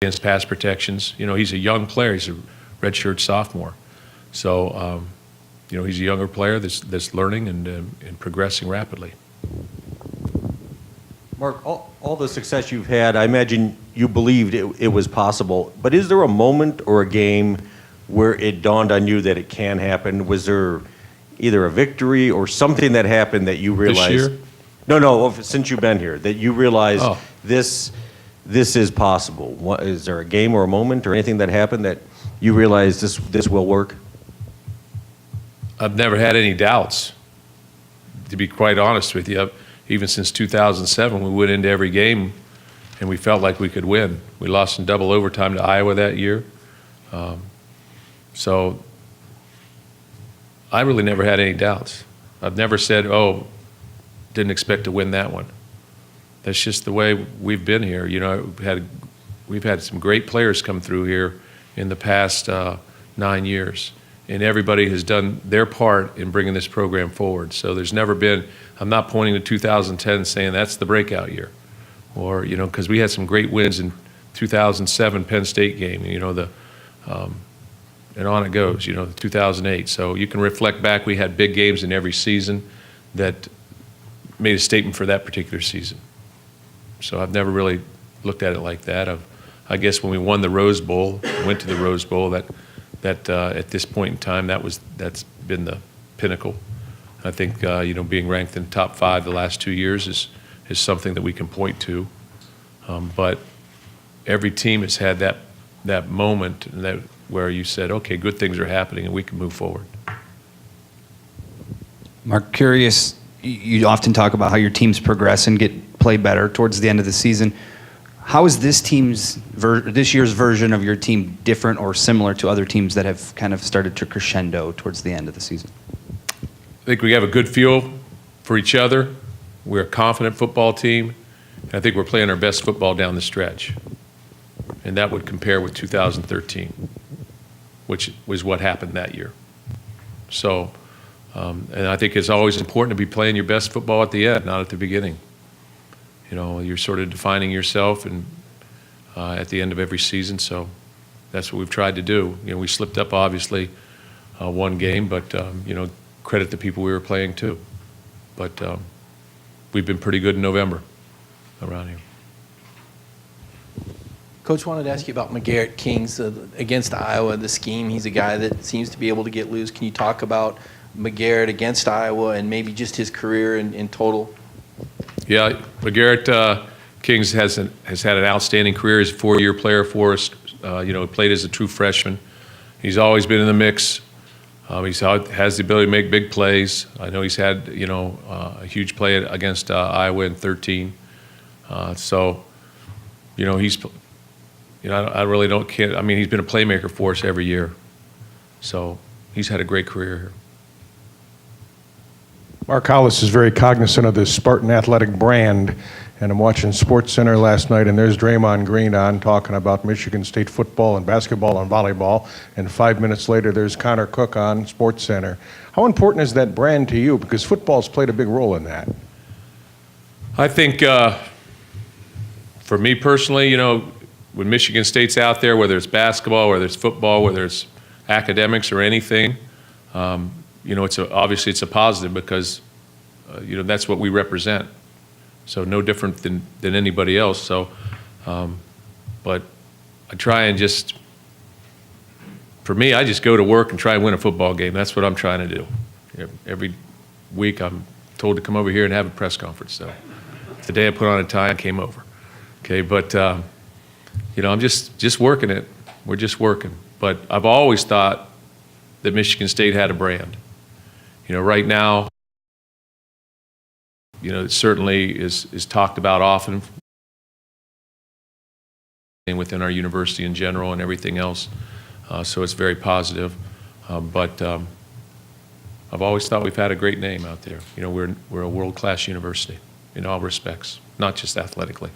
against pass protections. He's a young player. He's a redshirt sophomore. So, he's a younger player that's learning and progressing rapidly. Mark, all the success you've had, I imagine you believed it was possible. But is there a moment or a game where it dawned on you that it can happen? Was there either a victory or something that happened that you realized? This year? No, since you've been here, that you realized this is possible. Is there a game or a moment or anything that happened that you realized this will work? I've never had any doubts, to be quite honest with you. Even since 2007, we went into every game and we felt like we could win. We lost in double overtime to Iowa that year. So I really never had any doubts. I've never said, didn't expect to win that one. That's just the way we've been here. We've had some great players come through here in the past 9 years. And everybody has done their part in bringing this program forward. So there's never been, I'm not pointing to 2010 saying that's the breakout year. Or, because we had some great wins in 2007 Penn State game, and on it goes, the 2008. So you can reflect back, we had big games in every season that made a statement for that particular season. So I've never really looked at it like that. I guess when we won the Rose Bowl, went to the Rose Bowl, that at this point in time, that's been the pinnacle. I think being ranked in the top 5 the last 2 years is something that we can point to. But every team has had that moment where you said, okay, good things are happening and we can move forward. Mark, curious, you often talk about how your teams progress and play better towards the end of the season. How is this year's version of your team different or similar to other teams that have kind of started to crescendo towards the end of the season? I think we have a good feel for each other. We're a confident football team. And I think we're playing our best football down the stretch. And that would compare with 2013, which was what happened that year. So, and I think it's always important to be playing your best football at the end, not at the beginning. You're sort of defining yourself and at the end of every season, so that's what we've tried to do. We slipped up, obviously, one game, but, credit the people we were playing too. But we've been pretty good in November around here. Coach, wanted to ask you about McGarrett Kings against Iowa, the scheme. He's a guy that seems to be able to get loose. Can you talk about McGarrett against Iowa and maybe just his career in total? Yeah, McGarrett Kings has had an outstanding career. He's a 4-year player for us. Played as a true freshman. He's always been in the mix. He has the ability to make big plays. I know he's had a huge play against Iowa in 2013. He's I really can't. I mean, he's been a playmaker for us every year. So he's had a great career here. Mark Hollis is very cognizant of the Spartan athletic brand, and I'm watching SportsCenter last night, and there's Draymond Green on talking about Michigan State football and basketball and volleyball, and 5 minutes later there's Connor Cook on SportsCenter. How important is that brand to you? Because football's played a big role in that. I think for me personally, when Michigan State's out there, whether it's basketball, whether it's football, whether it's academics or anything, obviously it's a positive because that's what we represent. So no different than anybody else. So, but I try and for me, I just go to work and try and win a football game. That's what I'm trying to do. Every week I'm told to come over here and have a press conference. So today I put on a tie and came over. Okay, but I'm just working it. We're just working. But I've always thought that Michigan State had a brand. Right now, it certainly is talked about often within our university in general and everything else. So it's very positive. But I've always thought we've had a great name out there. We're a world-class university in all respects, not just athletically.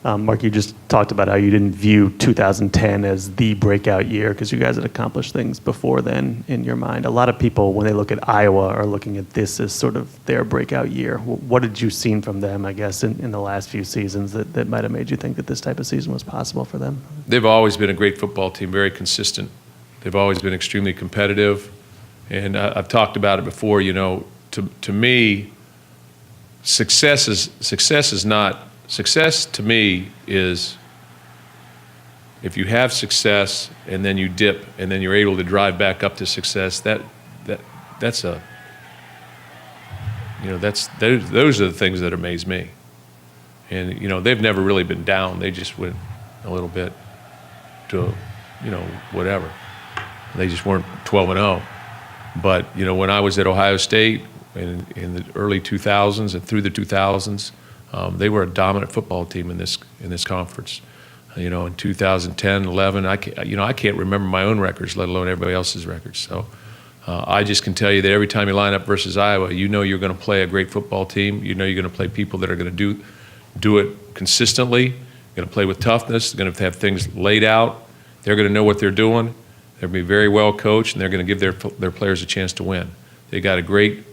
Mark, you just talked about how you didn't view 2010 as the breakout year because you guys had accomplished things before then in your mind. A lot of people, when they look at Iowa, are looking at this as sort of their breakout year. What did you seen from them, I guess, in the last few seasons that might have made you think that this type of season was possible for them? They've always been a great football team, very consistent. They've always been extremely competitive. And I've talked about it before, to me, success to me is if you have success and then you dip and then you're able to drive back up to success, those are the things that amaze me. And, they've never really been down. They just went a little bit to, whatever. They just weren't 12-0. But, when I was at Ohio State in the early 2000s and through the 2000s, they were a dominant football team in this conference. In 2010, 11, I can't remember my own records, let alone everybody else's records. So I just can tell you that every time you line up versus Iowa, you're going to play a great football team. You're going to play people that are going to do it consistently. You're going to play with toughness. They're going to have things laid out. They're going to know what they're doing. They're going to be very well coached, and they're going to give their players a chance to win. They got a great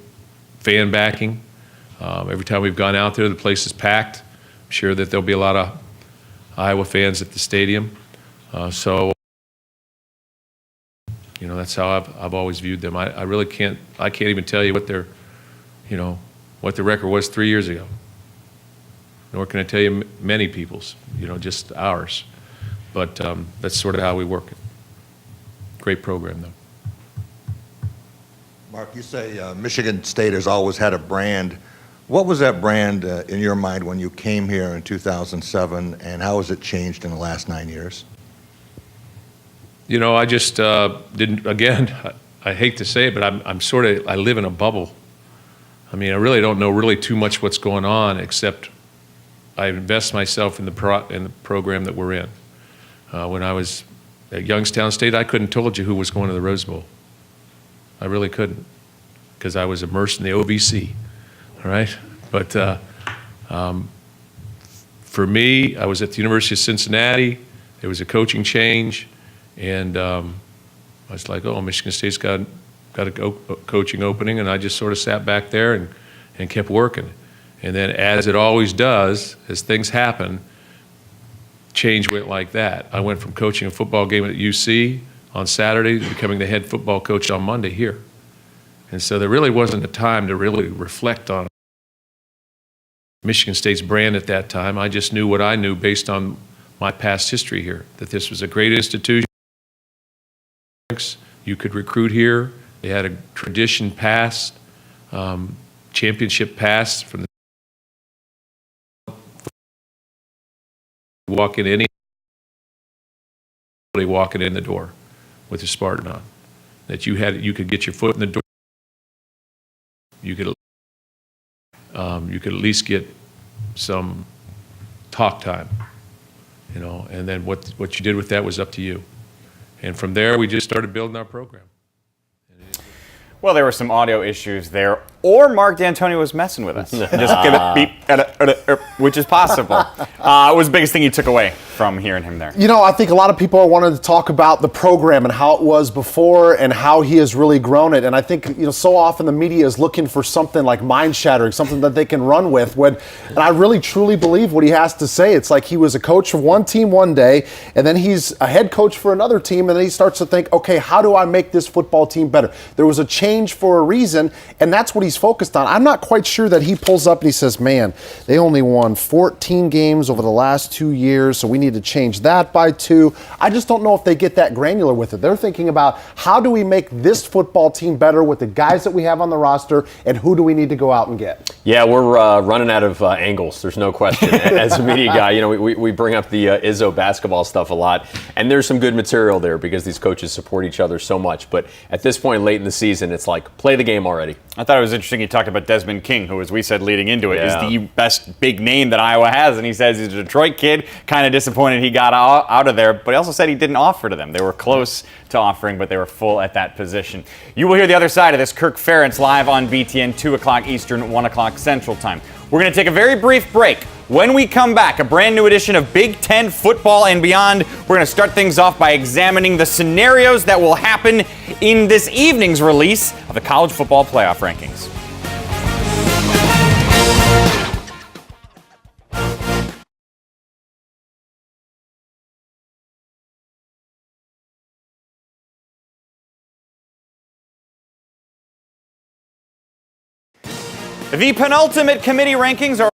fan backing. Every time we've gone out there, the place is packed. I'm sure that there'll be a lot of Iowa fans at the stadium. So that's how I've always viewed them. I really can't even tell you what their record was 3 years ago. Nor can I tell you many people's, just ours. But that's sort of how we work it. Great program, though. Mark, you say Michigan State has always had a brand. What was that brand in your mind when you came here in 2007, and how has it changed in the last 9 years? I just didn't, again, I hate to say it, but I live in a bubble. I mean, I really don't know really too much what's going on, except I invest myself in the program that we're in. When I was at Youngstown State, I couldn't have told you who was going to the Rose Bowl. I really couldn't, because I was immersed in the OVC, all right? But for me, I was at the University of Cincinnati. There was a coaching change, and I was like, oh, Michigan State's got a coaching opening, and I just sort of sat back there and kept working. And then, as it always does, as things happen, change went like that. I went from coaching a football game at UC on Saturday to becoming the head football coach on Monday here. And so there really wasn't a time to really reflect on Michigan State's brand at that time. I just knew what I knew based on my past history here, that this was a great institution. You could recruit here. They had a tradition past, championship past from the walking in the door with a Spartan on, that you could get your foot in the door. You could at least get some talk time, and then what you did with that was up to you. And from there, we just started building our program. Well, there were some audio issues there, or Mark D'Antonio was messing with us. Just give it beep, which is possible. What was the biggest thing you took away from hearing him there? I think a lot of people are wanting to talk about the program and how it was before and how he has really grown it. And I think, so often the media is looking for something like mind-shattering, something that they can run with. And I really, truly believe what he has to say. It's like he was a coach for one team one day, and then he's a head coach for another team, and then he starts to think, okay, how do I make this football team better? There was a change for a reason, and that's what he's focused on. I'm not quite sure that he pulls up and he says, man, they only won 14 games over the last 2 years, so we need to change that by 2. I just don't know if they get that granular with it. They're thinking about how do we make this football team better with the guys that we have on the roster, and who do we need to go out and get? Yeah, we're running out of angles. There's no question. As a media guy, we bring up the Izzo basketball stuff a lot, and there's some good material there because these coaches support each other so much. But at this point late in the season, it's like, play the game already. I thought it was interesting you talked about Desmond King, who, as we said leading into it, is the best big name that Iowa has. And he says he's a Detroit kid, kind of disappointed he got out of there. But he also said he didn't offer to them. They were close to offering, but they were full at that position. You will hear the other side of this. Kirk Ferentz live on BTN, 2 o'clock Eastern, 1 o'clock Central Time. We're going to take a very brief break. When we come back, a brand new edition of Big Ten Football and Beyond. We're going to start things off by examining the scenarios that will happen in this evening's release of the college football playoff rankings. The penultimate committee rankings are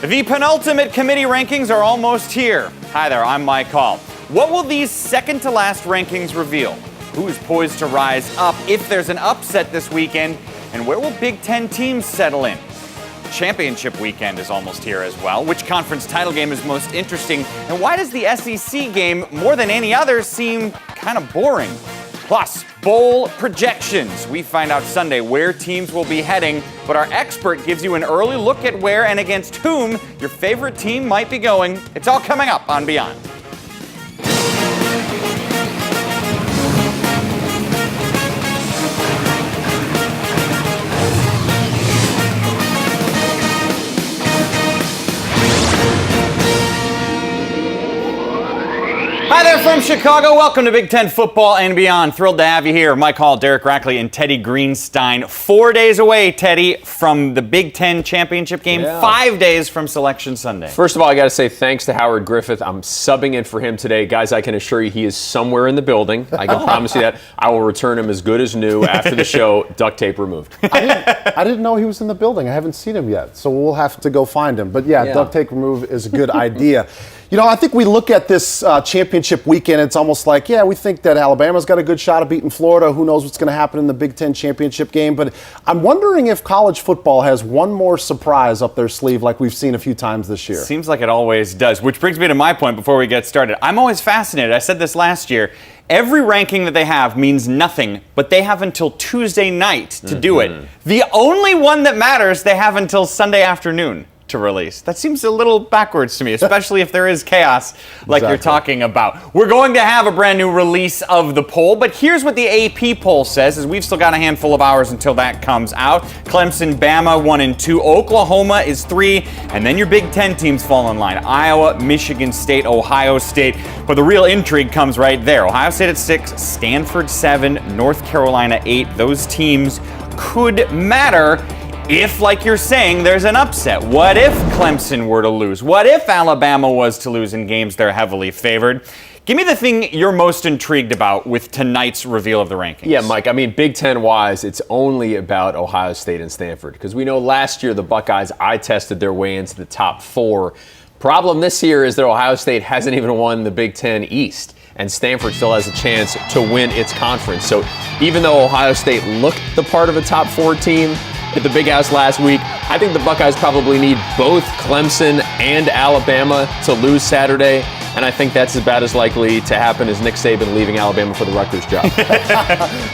The penultimate committee rankings are almost here. Hi there, I'm Mike Hall. What will these second to last rankings reveal? Who is poised to rise up if there's an upset this weekend? And where will Big Ten teams settle in? Championship weekend is almost here as well. Which conference title game is most interesting? And why does the SEC game, more than any other, seem kind of boring? Plus, bowl projections. We find out Sunday where teams will be heading, but our expert gives you an early look at where and against whom your favorite team might be going. It's all coming up on Beyond. Hi there from Chicago. Welcome to Big Ten Football and Beyond. Thrilled to have you here. Mike Hall, Derek Rackley, and Teddy Greenstein. 4 days away, Teddy, from the Big Ten championship game. Yeah. 5 days from Selection Sunday. First of all, I got to say thanks to Howard Griffith. I'm subbing in for him today. Guys, I can assure you he is somewhere in the building. I can promise you that. I will return him as good as new after the show, duct tape removed. I didn't know he was in the building. I haven't seen him yet, so we'll have to go find him. But yeah. Duct tape remove is a good idea. You know, I think we look at this championship weekend, it's almost like, yeah, we think that Alabama's got a good shot of beating Florida. Who knows what's going to happen in the Big Ten championship game? But I'm wondering if college football has one more surprise up their sleeve like we've seen a few times this year. Seems like it always does, which brings me to my point before we get started. I'm always fascinated. I said this last year. Every ranking that they have means nothing, but they have until Tuesday night to do it. The only one that matters, they have until Sunday afternoon to release. That seems a little backwards to me, especially if there is chaos like you're talking about. We're going to have a brand new release of the poll, but here's what the AP poll says, as we've still got a handful of hours until that comes out. Clemson, Bama, 1 and 2. Oklahoma is 3, and then your Big Ten teams fall in line. Iowa, Michigan State, Ohio State. But the real intrigue comes right there. Ohio State at 6, Stanford 7, North Carolina 8. Those teams could matter if, like you're saying, there's an upset. What if Clemson were to lose? What if Alabama was to lose in games they're heavily favored? Give me the thing you're most intrigued about with tonight's reveal of the rankings. Yeah, Mike, I mean, Big Ten-wise, it's only about Ohio State and Stanford, because we know last year the Buckeyes eye-tested their way into the top 4. Problem this year is that Ohio State hasn't even won the Big Ten East, and Stanford still has a chance to win its conference. So even though Ohio State looked the part of a top 4 team at the Big House last week, I think the Buckeyes probably need both Clemson and Alabama to lose Saturday, and I think that's about as likely to happen as Nick Saban leaving Alabama for the Rutgers job.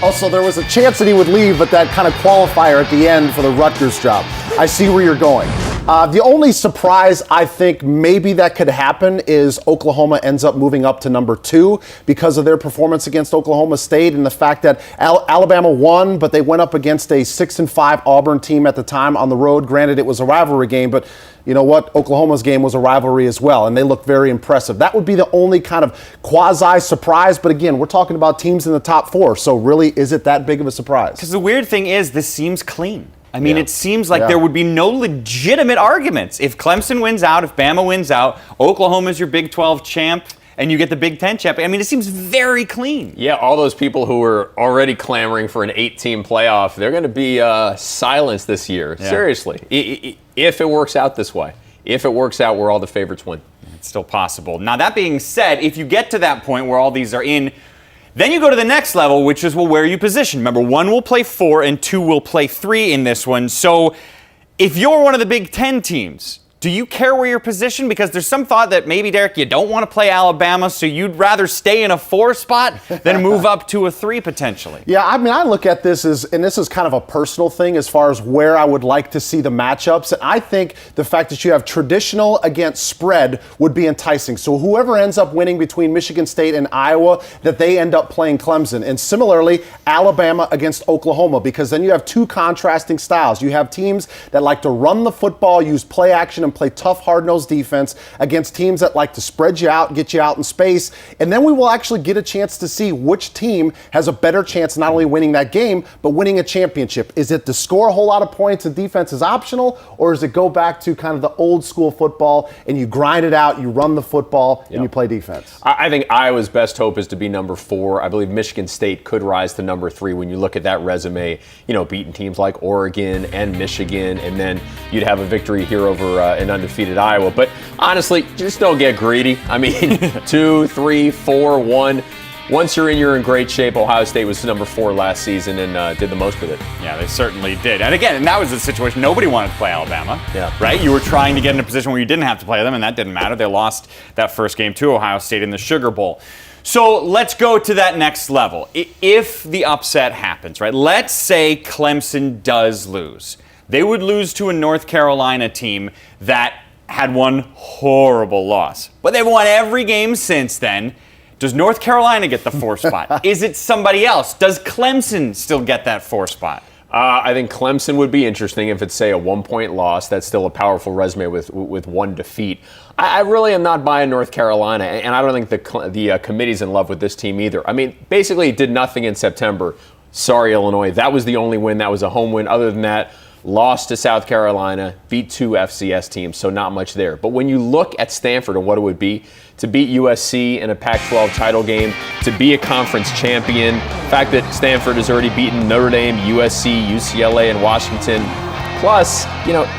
Also, there was a chance that he would leave, but that kind of qualifier at the end for the Rutgers job. I see where you're going. The only surprise I think maybe that could happen is Oklahoma ends up moving up to number 2 because of their performance against Oklahoma State and the fact that Alabama won, but they went up against a 6-5 Auburn team at the time on the road. Granted, it was a rivalry game, but you know what? Oklahoma's game was a rivalry as well, and they looked very impressive. That would be the only kind of quasi-surprise, but again, we're talking about teams in the top 4, so really, is it that big of a surprise? Because the weird thing is, this seems clean. I mean, it seems like there would be no legitimate arguments. If Clemson wins out, if Bama wins out, Oklahoma's your Big 12 champ, and you get the Big Ten champion. I mean, it seems very clean. Yeah, all those people who were already clamoring for an 8-team playoff, they're going to be silenced this year. Yeah. Seriously, if it works out this way, if it works out where all the favorites win. It's still possible. Now, that being said, if you get to that point where all these are in, then you go to the next level, which is, well, where are you positioned? Remember, 1 will play 4 and 2 will play 3 in this one. So if you're one of the Big Ten teams, do you care where you're positioned? Because there's some thought that maybe, Derek, you don't want to play Alabama, so you'd rather stay in a 4 spot than move up to a 3 potentially. Yeah, I mean, I look at this as, and this is kind of a personal thing as far as where I would like to see the matchups. And I think the fact that you have traditional against spread would be enticing. So whoever ends up winning between Michigan State and Iowa, that they end up playing Clemson. And similarly, Alabama against Oklahoma, because then you have 2 contrasting styles. You have teams that like to run the football, use play action, and play tough, hard-nosed defense against teams that like to spread you out, get you out in space. And then we will actually get a chance to see which team has a better chance not only winning that game, but winning a championship. Is it to score a whole lot of points and defense is optional, or does it go back to kind of the old school football and you grind it out, you run the football, and you play defense? I think Iowa's best hope is to be number 4. I believe Michigan State could rise to number 3 when you look at that resume, beating teams like Oregon and Michigan, and then you'd have a victory here over an undefeated Iowa. But honestly, just don't get greedy. I mean, 2, 3, 4, 1. Once you're in great shape. Ohio State was number 4 last season and did the most with it. Yeah, they certainly did. And again, that was a situation nobody wanted to play Alabama. Yeah. Right? You were trying to get in a position where you didn't have to play them, and that didn't matter. They lost that first game to Ohio State in the Sugar Bowl. So let's go to that next level. If the upset happens, right? Let's say Clemson does lose. They would lose to a North Carolina team that had one horrible loss. But they've won every game since then. Does North Carolina get the 4 spot? Is it somebody else? Does Clemson still get that 4 spot? I think Clemson would be interesting if it's, say, a 1-point loss. That's still a powerful resume with 1 defeat. I really am not buying North Carolina, and I don't think the committee's in love with this team either. I mean, basically, it did nothing in September. Sorry, Illinois. That was the only win. That was a home win. Other than that, lost to South Carolina, beat 2 FCS teams, so not much there. But when you look at Stanford and what it would be to beat USC in a Pac-12 title game, to be a conference champion, the fact that Stanford has already beaten Notre Dame, USC, UCLA, and Washington. Plus,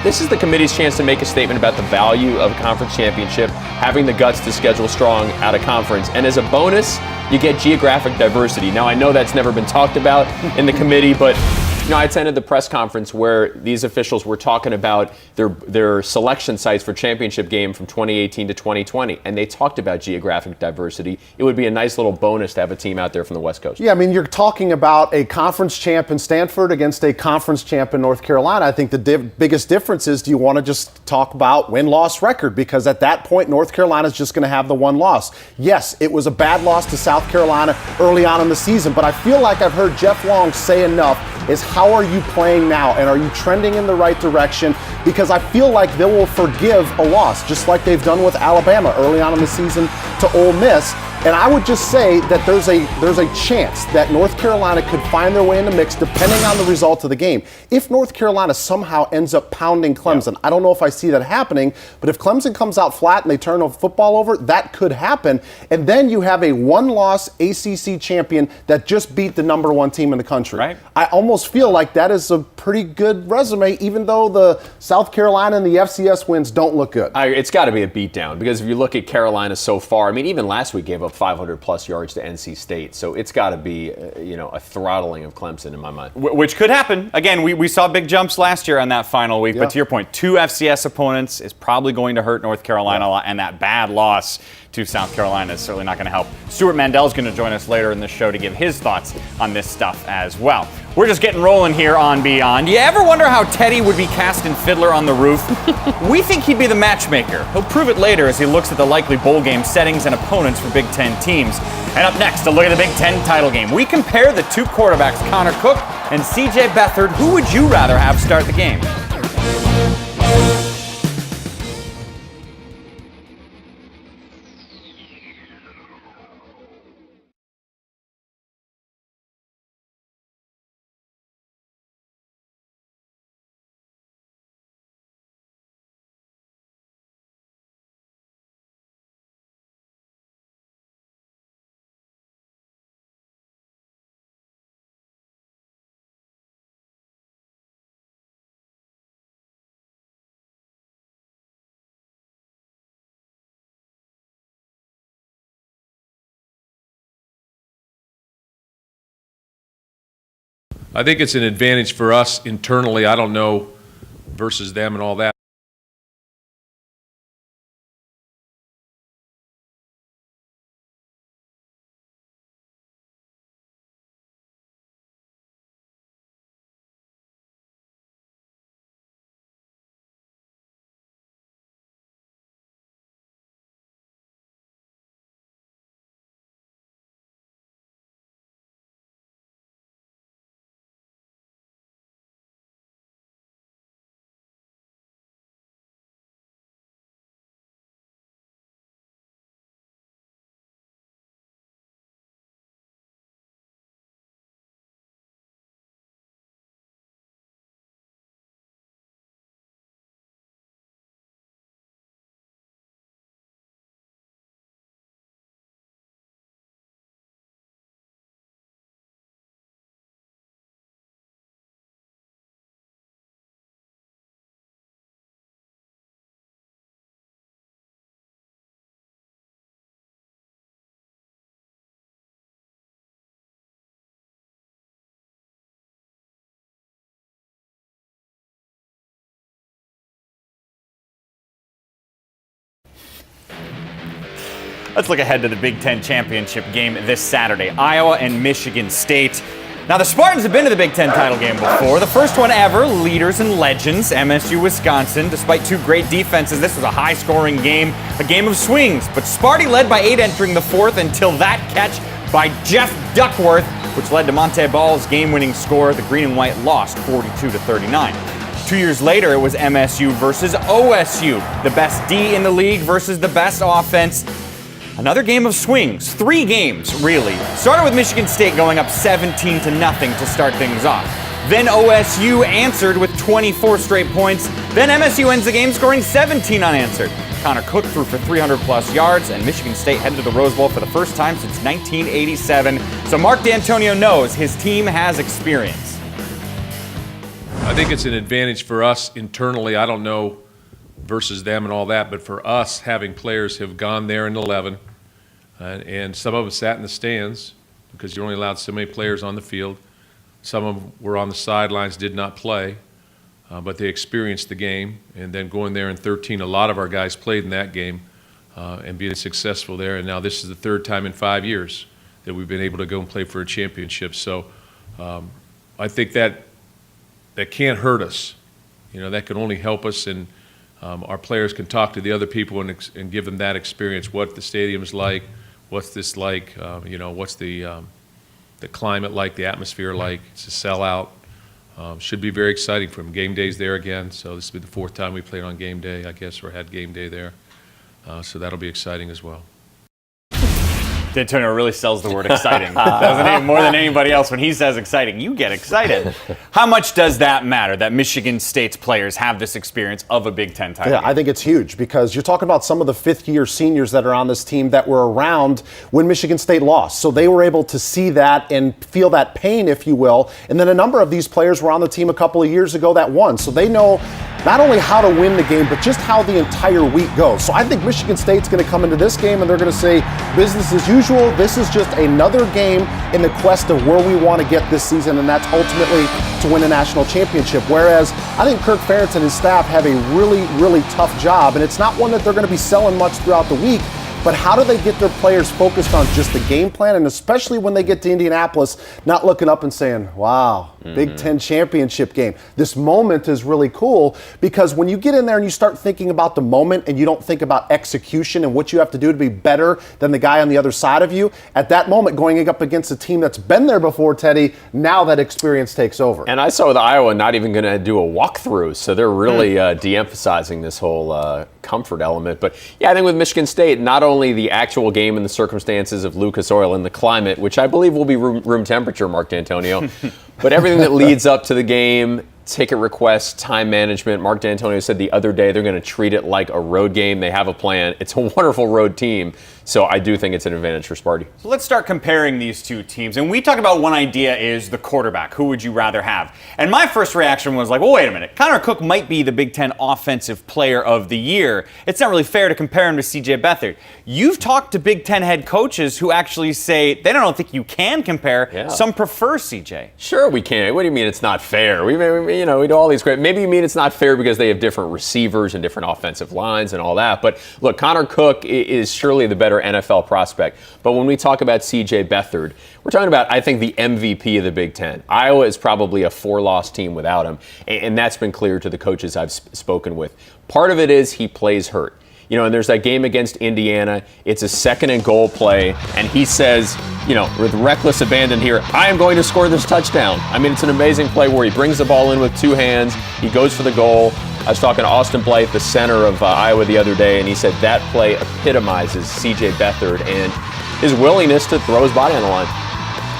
this is the committee's chance to make a statement about the value of a conference championship, having the guts to schedule strong out of conference. And as a bonus, you get geographic diversity. Now, I know that's never been talked about in the committee, but I attended the press conference where these officials were talking about their selection sites for championship game from 2018 to 2020, and they talked about geographic diversity. It would be a nice little bonus to have a team out there from the West Coast. Yeah, I mean, you're talking about a conference champ in Stanford against a conference champ in North Carolina. I think the biggest difference is, do you want to just talk about win-loss record? Because at that point, North Carolina's just going to have the 1 loss. Yes, it was a bad loss to South Carolina early on in the season, but I feel like I've heard Jeff Long say enough is, how are you playing now, and are you trending in the right direction? Because I feel like they will forgive a loss, just like they've done with Alabama early on in the season to Ole Miss. And I would just say that there's a chance that North Carolina could find their way in the mix depending on the result of the game. If North Carolina somehow ends up pounding Clemson, I don't know if I see that happening, but if Clemson comes out flat and they turn the football over, that could happen. And then you have a 1-loss ACC champion that just beat the number 1 team in the country. Right. I almost feel like that is a pretty good resume, even though the South Carolina and the FCS wins don't look good. It's got to be a beatdown, because if you look at Carolina so far, I mean, even last week gave up 500-plus yards to NC State, so it's got to be, a throttling of Clemson in my mind. Which could happen. Again, we saw big jumps last year on that final week, Yeah. but to your point, 2 FCS opponents is probably going to hurt North Carolina a lot, and that bad loss to South Carolina is certainly not going to help. Stuart Mandel is going to join us later in the show to give his thoughts on this stuff as well. We're just getting rolling here on Beyond. You ever wonder how Teddy would be casting Fiddler on the Roof? We think he'd be the matchmaker. He'll prove it later as he looks at the likely bowl game settings and opponents for Big Ten teams. And up next, a look at the Big Ten title game. We compare the 2 quarterbacks, Connor Cook and C.J. Beathard. Who would you rather have start the game? I think it's an advantage for us internally. I don't know versus them and all that. Let's look ahead to the Big Ten championship game this Saturday, Iowa and Michigan State. Now, the Spartans have been to the Big Ten title game before. The first one ever, leaders and legends, MSU, Wisconsin. Despite two great defenses, this was a high-scoring game, a game of swings. But Sparty led by 8 entering the fourth until that catch by Jeff Duckworth, which led to Monte Ball's game-winning score. The green and white lost 42-39. 2 years later, it was MSU versus OSU, the best D in the league versus the best offense. Another game of swings, 3 games, really. Started with Michigan State going up 17-0 to start things off. Then OSU answered with 24 straight points. Then MSU ends the game scoring 17 unanswered. Connor Cook threw for 300-plus yards, and Michigan State headed to the Rose Bowl for the first time since 1987. So Mark D'Antonio knows his team has experience. I think it's an advantage for us internally. I don't know versus them and all that, but for us, having players who have gone there in 11, and some of them sat in the stands because you're only allowed so many players on the field. Some of them were on the sidelines, did not play, but they experienced the game. And then going there in 13, a lot of our guys played in that game and being successful there. And now this is the 3rd time in 5 years that we've been able to go and play for a championship. So I think that can't hurt us. You know, that can only help us, and our players can talk to the other people and give them that experience, what the stadium's like, what's this like, you know, what's the climate like, the atmosphere like. It's a sellout. Should be very exciting for them. Game day's there again, so this will be the 4th time we played on game day, I guess, or had game day there. So that'll be exciting as well. D'Antonio really sells the word exciting, doesn't he? More than anybody else. When he says exciting, you get excited. How much does that matter, that Michigan State's players have this experience of a Big Ten title game? I think it's huge because you're talking about some of the 5th-year seniors that are on this team that were around when Michigan State lost. So they were able to see that and feel that pain, if you will. And then a number of these players were on the team a couple of years ago that won. So they know not only how to win the game, but just how the entire week goes. So I think Michigan State's going to come into this game and they're going to say, business as usual. This is just another game in the quest of where we want to get this season, and that's ultimately to win a national championship. Whereas I think Kirk Ferentz and his staff have a really, really tough job, and it's not one that they're going to be selling much throughout the week. But how do they get their players focused on just the game plan, and especially when they get to Indianapolis, not looking up and saying, wow, Big Ten championship game. This moment is really cool because when you get in there and you start thinking about the moment and you don't think about execution and what you have to do to be better than the guy on the other side of you, at that moment going up against a team that's been there before, Teddy, now that experience takes over. And I saw with Iowa not even going to do a walkthrough, so they're really de-emphasizing this whole comfort element. But yeah, I think with Michigan State, not only the actual game and the circumstances of Lucas Oil and the climate, which I believe will be room temperature, Mark D'Antonio, but everything that leads up to the game, ticket requests, time management. Mark D'Antonio said the other day they're going to treat it like a road game. They have a plan. It's a wonderful road team. So I do think it's an advantage for Sparty. So let's start comparing these two teams. And we talk about one idea is the quarterback. Who would you rather have? And my first reaction was like, well, wait a minute. Connor Cook might be the Big Ten Offensive Player of the Year. It's not really fair to compare him to C.J. Beathard. You've talked to Big Ten head coaches who actually say they don't think you can compare. Yeah. Some prefer C.J. Sure, we can. What do you mean it's not fair? We do all these great. Maybe you mean it's not fair because they have different receivers and different offensive lines and all that. But look, Connor Cook is surely the better NFL prospect. But when we talk about C.J. Beathard, we're talking about, I think, the MVP of the Big Ten. Iowa is probably a 4-loss team without him, and that's been clear to the coaches I've spoken with. Part of it is he plays hurt. And there's that game against Indiana. It's a 2nd and goal play, and he says, with reckless abandon here, I am going to score this touchdown. I mean, it's an amazing play where he brings the ball in with 2 hands. He goes for the goal. I was talking to Austin Blythe, the center of Iowa, the other day, and he said that play epitomizes C.J. Beathard and his willingness to throw his body on the line.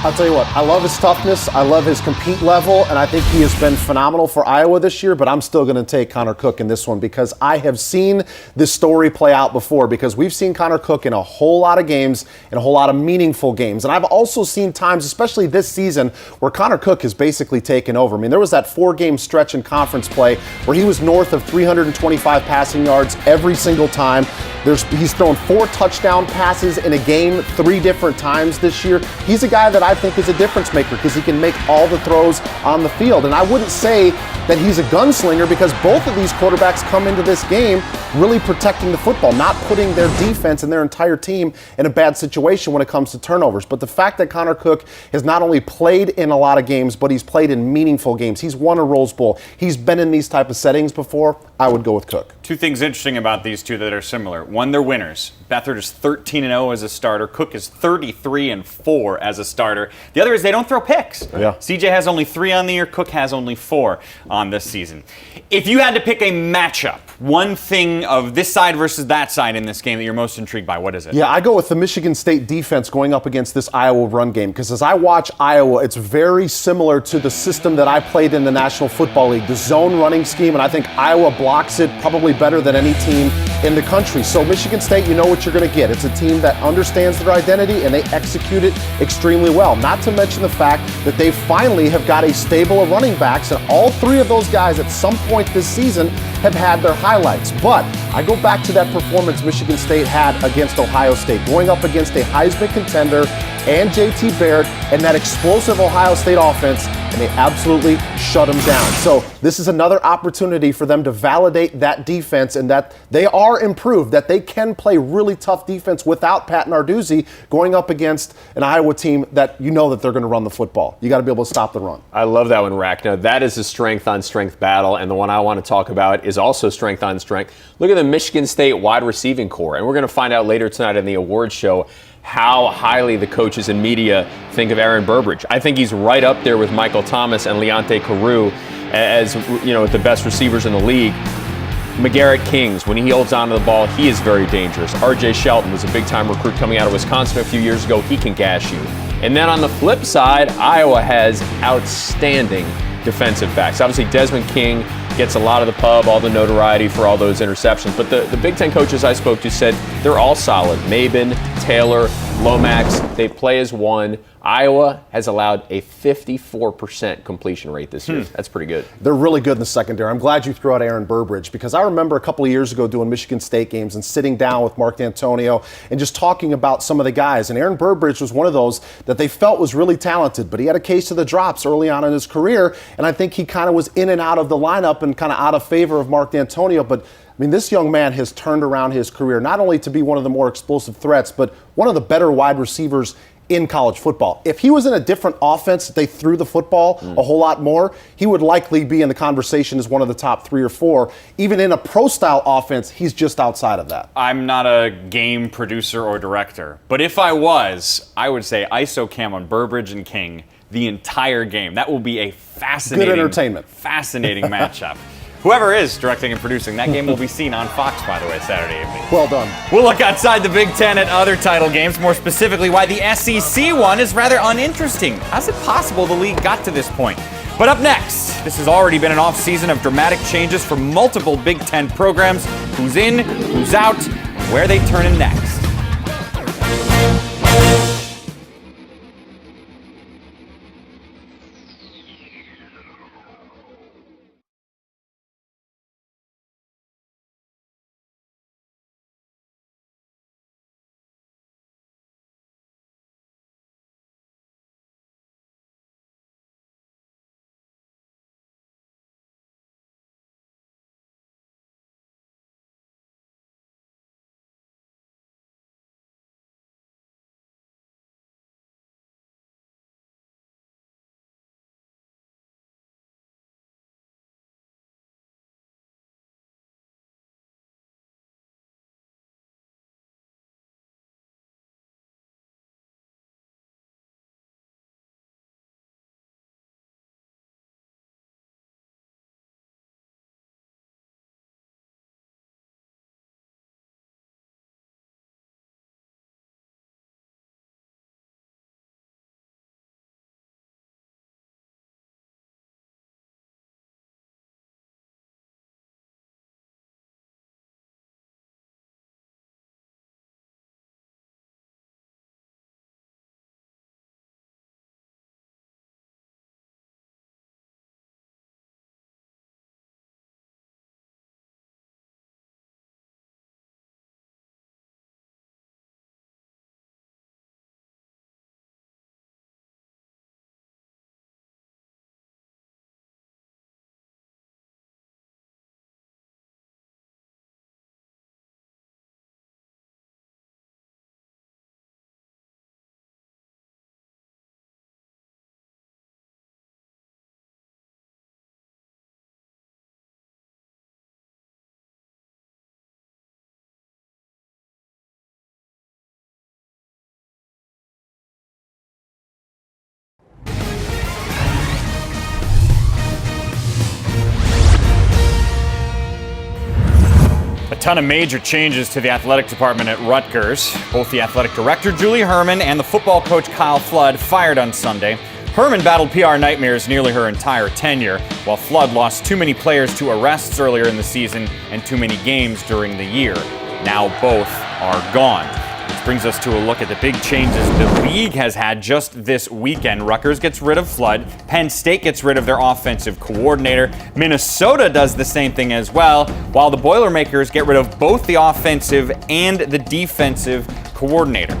I'll tell you what, I love his toughness, I love his compete level, and I think he has been phenomenal for Iowa this year, but I'm still going to take Connor Cook in this one because I have seen this story play out before, because we've seen Connor Cook in a whole lot of games, in a whole lot of meaningful games. And I've also seen times, especially this season, where Connor Cook has basically taken over. I mean, there was that 4-game stretch in conference play where he was north of 325 passing yards every single time. He's thrown 4 touchdown passes in a game 3 different times this year. He's a guy that I think is a difference maker because he can make all the throws on the field. And I wouldn't say that he's a gunslinger because both of these quarterbacks come into this game really protecting the football, not putting their defense and their entire team in a bad situation when it comes to turnovers. But the fact that Connor Cook has not only played in a lot of games, but he's played in meaningful games. He's won a Rose Bowl. He's been in these type of settings before. I would go with Cook. Two things interesting about these two that are similar. One, they're winners. Beathard is 13-0 as a starter. Cook is 33-4 as a starter. The other is they don't throw picks. Yeah. CJ has only 3 on the year. Cook has only 4 on this season. If you had to pick a matchup, one thing of this side versus that side in this game that you're most intrigued by, what is it? Yeah, I go with the Michigan State defense going up against this Iowa run game because as I watch Iowa, it's very similar to the system that I played in the National Football League, the zone running scheme, and I think Iowa blocks it probably better than any team in the country. So Michigan State, you know what you're going to get. It's a team that understands their identity and they execute it extremely well. Not to mention the fact that they finally have got a stable of running backs, and all 3 of those guys at some point this season have had their highlights. But I go back to that performance Michigan State had against Ohio State, going up against a Heisman contender and JT Barrett and that explosive Ohio State offense, and they absolutely shut them down. So this is another opportunity for them to validate that defense and that they are improved, that they can play really tough defense without Pat Narduzzi going up against an Iowa team that you know that they're going to run the football. You got to be able to stop the run. I love that one, Rack. Now, that is a strength-on-strength battle, and the one I want to talk about is also strength-on-strength. Look at the Michigan State wide receiving core, and we're going to find out later tonight in the awards show how highly the coaches and media think of Aaron Burbridge. I think he's right up there with Michael Thomas and Leonte Carew as, the best receivers in the league. McGarrett Kings, when he holds on to the ball, he is very dangerous. R.J. Shelton was a big-time recruit coming out of Wisconsin a few years ago. He can gash you. And then on the flip side, Iowa has outstanding defensive backs. Obviously, Desmond King gets a lot of the pub, all the notoriety for all those interceptions. But the Big Ten coaches I spoke to said they're all solid. Mabin, Taylor, Lomax, they play as one. Iowa has allowed a 54% completion rate this year. That's pretty good. They're really good in the secondary. I'm glad you threw out Aaron Burbridge because I remember a couple of years ago doing Michigan State games and sitting down with Mark D'Antonio and just talking about some of the guys. And Aaron Burbridge was one of those that they felt was really talented, but he had a case of the drops early on in his career. And I think he kind of was in and out of the lineup and kind of out of favor of Mark D'Antonio. But I mean, this young man has turned around his career, not only to be one of the more explosive threats, but one of the better wide receivers in college football. If he was in a different offense, they threw the football a whole lot more, he would likely be in the conversation as one of the top 3 or 4. Even in a pro-style offense, he's just outside of that. I'm not a game producer or director, but if I was, I would say ISO cam on Burbridge and King the entire game. That will be a fascinating, good entertainment, fascinating matchup. Whoever is directing and producing, that game will be seen on Fox, by the way, Saturday evening. Well done. We'll look outside the Big Ten at other title games, more specifically why the SEC one is rather uninteresting. How's it possible the league got to this point? But up next, this has already been an off-season of dramatic changes for multiple Big Ten programs. Who's in, who's out, and where they turn in next. A ton of major changes to the athletic department at Rutgers. Both the athletic director, Julie Herman, and the football coach, Kyle Flood, fired on Sunday. Herman battled PR nightmares nearly her entire tenure, while Flood lost too many players to arrests earlier in the season and too many games during the year. Now both are gone. Which brings us to a look at the big changes the league has had just this weekend. Rutgers gets rid of Flood. Penn State gets rid of their offensive coordinator. Minnesota does the same thing as well, while the Boilermakers get rid of both the offensive and the defensive coordinator.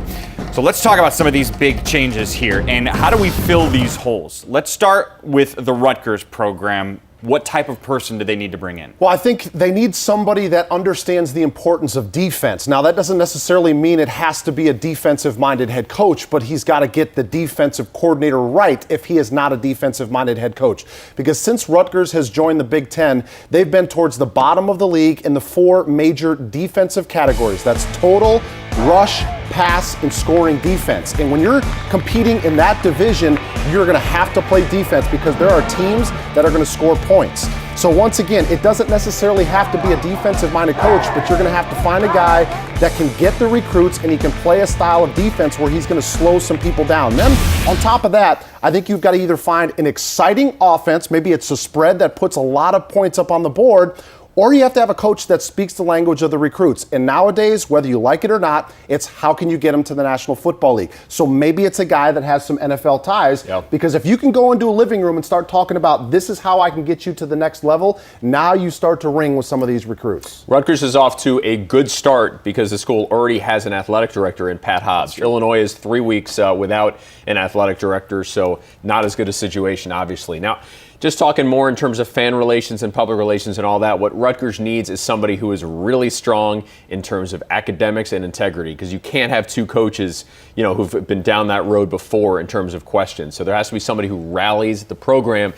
So let's talk about some of these big changes here and how do we fill these holes. Let's start with the Rutgers program. What type of person do they need to bring in? Well, I think they need somebody that understands the importance of defense. Now, that doesn't necessarily mean it has to be a defensive-minded head coach, but he's got to get the defensive coordinator right if he is not a defensive-minded head coach. Because since Rutgers has joined the Big Ten, they've been towards the bottom of the league in the 4 major defensive categories. That's total, rush, pass, and scoring defense. And when you're competing in that division, you're going to have to play defense because there are teams that are going to score points. So once again, it doesn't necessarily have to be a defensive-minded coach, but you're going to have to find a guy that can get the recruits and he can play a style of defense where he's going to slow some people down. Then on top of that, I think you've got to either find an exciting offense, maybe it's a spread that puts a lot of points up on the board, or you have to have a coach that speaks the language of the recruits. And nowadays, whether you like it or not, it's how can you get them to the National Football League. So maybe it's a guy that has some NFL ties. Yep. Because if you can go into a living room and start talking about this is how I can get you to the next level, now you start to ring with some of these recruits. Rutgers is off to a good start because the school already has an athletic director in Pat Hobbs. Illinois is 3 weeks without an athletic director, so not as good a situation, obviously. Now, just talking more in terms of fan relations and public relations and all that, what Rutgers needs is somebody who is really strong in terms of academics and integrity, because you can't have 2 coaches, who've been down that road before in terms of questions. So there has to be somebody who rallies the program.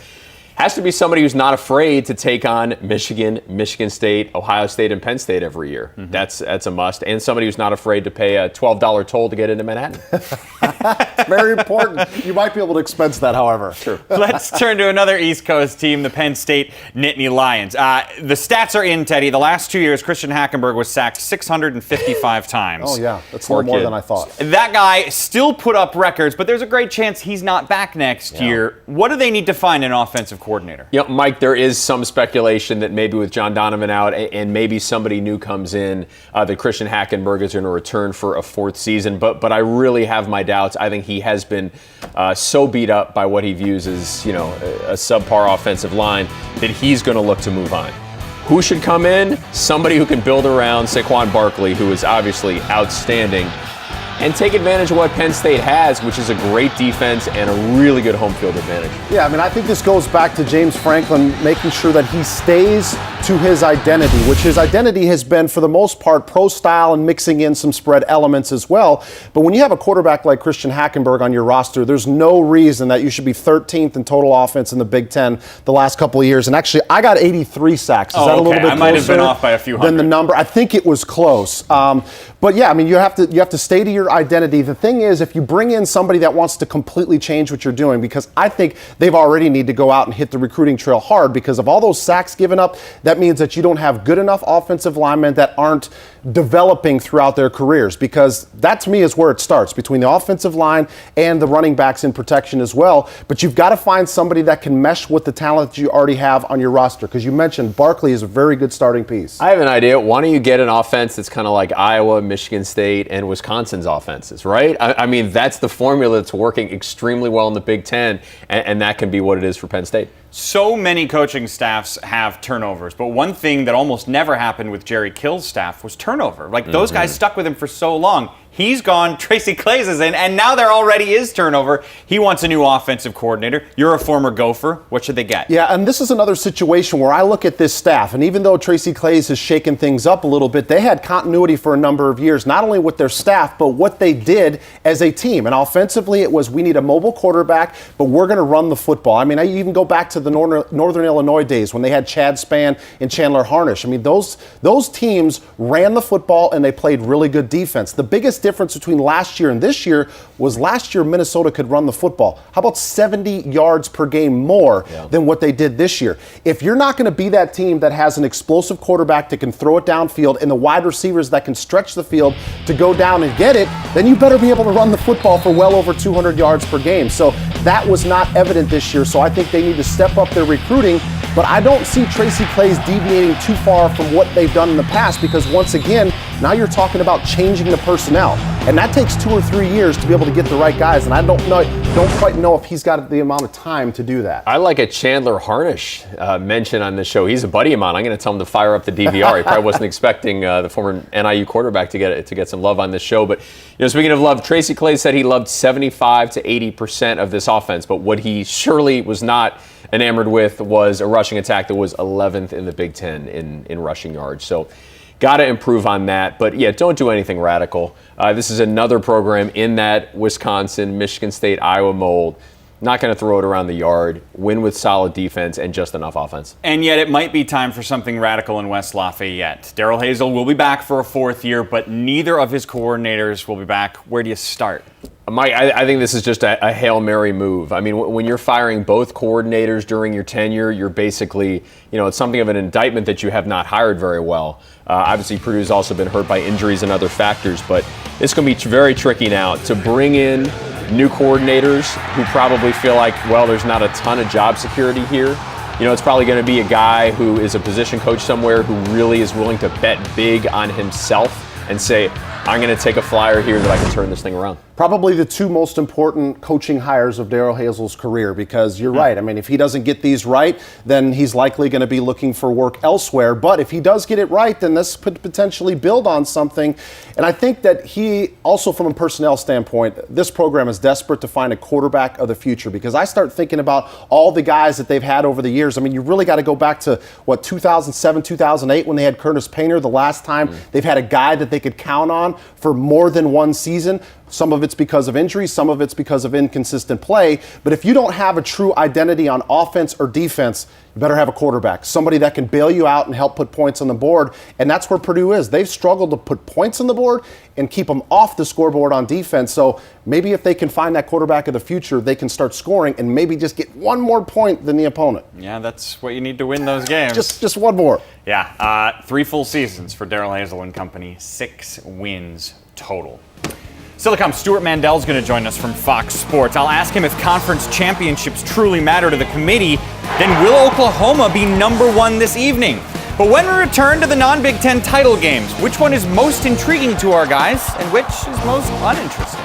Has to be somebody who's not afraid to take on Michigan, Michigan State, Ohio State, and Penn State every year. Mm-hmm. That's a must. And somebody who's not afraid to pay a $12 toll to get into Manhattan. It's very important. You might be able to expense that, however. Sure. Let's turn to another East Coast team, the Penn State Nittany Lions. The stats are in, Teddy. The last 2 years, Christian Hackenberg was sacked 655 times. Oh, yeah. That's a little more than I thought. That guy still put up records, but there's a great chance he's not back next year. What do they need to find in an offensive coordinator? Yeah, Mike, there is some speculation that maybe with John Donovan out and maybe somebody new comes in, that Christian Hackenberg is going to return for a fourth season. But I really have my doubts. I think he has been so beat up by what he views as, a subpar offensive line that he's going to look to move on. Who should come in? Somebody who can build around Saquon Barkley, who is obviously outstanding, and take advantage of what Penn State has, which is a great defense and a really good home field advantage. Yeah, I think this goes back to James Franklin making sure that he stays to his identity, which his identity has been, for the most part, pro style and mixing in some spread elements as well. But when you have a quarterback like Christian Hackenberg on your roster, there's no reason that you should be 13th in total offense in the Big Ten the last couple of years. And actually, I got 83 sacks. Is that a little bit closer? I might have been off by a few hundred. Than the number. I think it was close. But yeah, you have to stay to your identity. The thing is, if you bring in somebody that wants to completely change what you're doing, because I think they've already need to go out and hit the recruiting trail hard, because of all those sacks given up, that means that you don't have good enough offensive linemen that aren't developing throughout their careers, because that to me is where it starts, between the offensive line and the running backs in protection as well. But you've got to find somebody that can mesh with the talent that you already have on your roster, because you mentioned Barkley is a very good starting piece. I have an idea. Why don't you get an offense that's kind of like Iowa, Michigan State, and Wisconsin's offenses, right? That's the formula that's working extremely well in the Big Ten, and that can be what it is for Penn State. So many coaching staffs have turnovers, but one thing that almost never happened with Jerry Kill's staff was turnover. Those guys stuck with him for so long. He's gone, Tracy Claeys is in, and now there already is turnover. He wants a new offensive coordinator. You're a former Gopher. What should they get? Yeah, and this is another situation where I look at this staff, and even though Tracy Claeys has shaken things up a little bit, they had continuity for a number of years, not only with their staff, but what they did as a team. And offensively, it was, we need a mobile quarterback, but we're going to run the football. I even go back to the Northern Illinois days when they had Chad Spann and Chandler Harnish. Those teams ran the football, and they played really good defense. The biggest difference between last year and this year was last year Minnesota could run the football. How about 70 yards per game more than what they did this year? If you're not going to be that team that has an explosive quarterback that can throw it downfield and the wide receivers that can stretch the field to go down and get it, then you better be able to run the football for well over 200 yards per game. So that was not evident this year, so I think they need to step up their recruiting. But I don't see Tracy Claeys deviating too far from what they've done in the past, because once again, now you're talking about changing the personnel. And that takes 2 or 3 years to be able to get the right guys. And I don't quite know if he's got the amount of time to do that. I like a Chandler Harnish mention on this show. He's a buddy of mine. I'm going to tell him to fire up the DVR. He probably wasn't expecting the former NIU quarterback to get some love on this show. But speaking of love, Tracy Claeys said he loved 75 to 80% of this offense. But what he surely was not enamored with was a rushing attack that was 11th in the Big Ten in rushing yards. So got to improve on that. But yeah, don't do anything radical. This is another program in that Wisconsin, Michigan State, Iowa mold. Not going to throw it around the yard, win with solid defense and just enough offense. And yet it might be time for something radical in West Lafayette. Darrell Hazel will be back for a fourth year, but neither of his coordinators will be back. Where do you start? Mike, I think this is just a Hail Mary move. When you're firing both coordinators during your tenure, you're basically, it's something of an indictment that you have not hired very well. Obviously, Purdue's also been hurt by injuries and other factors, but it's going to be very tricky now to bring in new coordinators who probably feel like, well, there's not a ton of job security here. It's probably going to be a guy who is a position coach somewhere who really is willing to bet big on himself and say, I'm going to take a flyer here that I can turn this thing around. Probably the two most important coaching hires of Darrell Hazel's career, because you're right. If he doesn't get these right, then he's likely going to be looking for work elsewhere. But if he does get it right, then this could potentially build on something. And I think that he also, from a personnel standpoint, this program is desperate to find a quarterback of the future, because I start thinking about all the guys that they've had over the years. You really got to go back to, 2007, 2008 when they had Curtis Painter, the last time they've had a guy that they could count on. down for more than one season. Some of it's because of injuries, some of it's because of inconsistent play. But if you don't have a true identity on offense or defense, you better have a quarterback, somebody that can bail you out and help put points on the board. And that's where Purdue is. They've struggled to put points on the board and keep them off the scoreboard on defense. So maybe if they can find that quarterback of the future, they can start scoring and maybe just get one more point than the opponent. Yeah, that's what you need to win those games. Just one more. Yeah, 3 full seasons for Darrell Hazel and company, 6 wins total. Still to come, Stuart Mandel's going to join us from Fox Sports. I'll ask him if conference championships truly matter to the committee. Then will Oklahoma be number 1 this evening? But when we return to the non-Big Ten title games, which one is most intriguing to our guys and which is most uninteresting?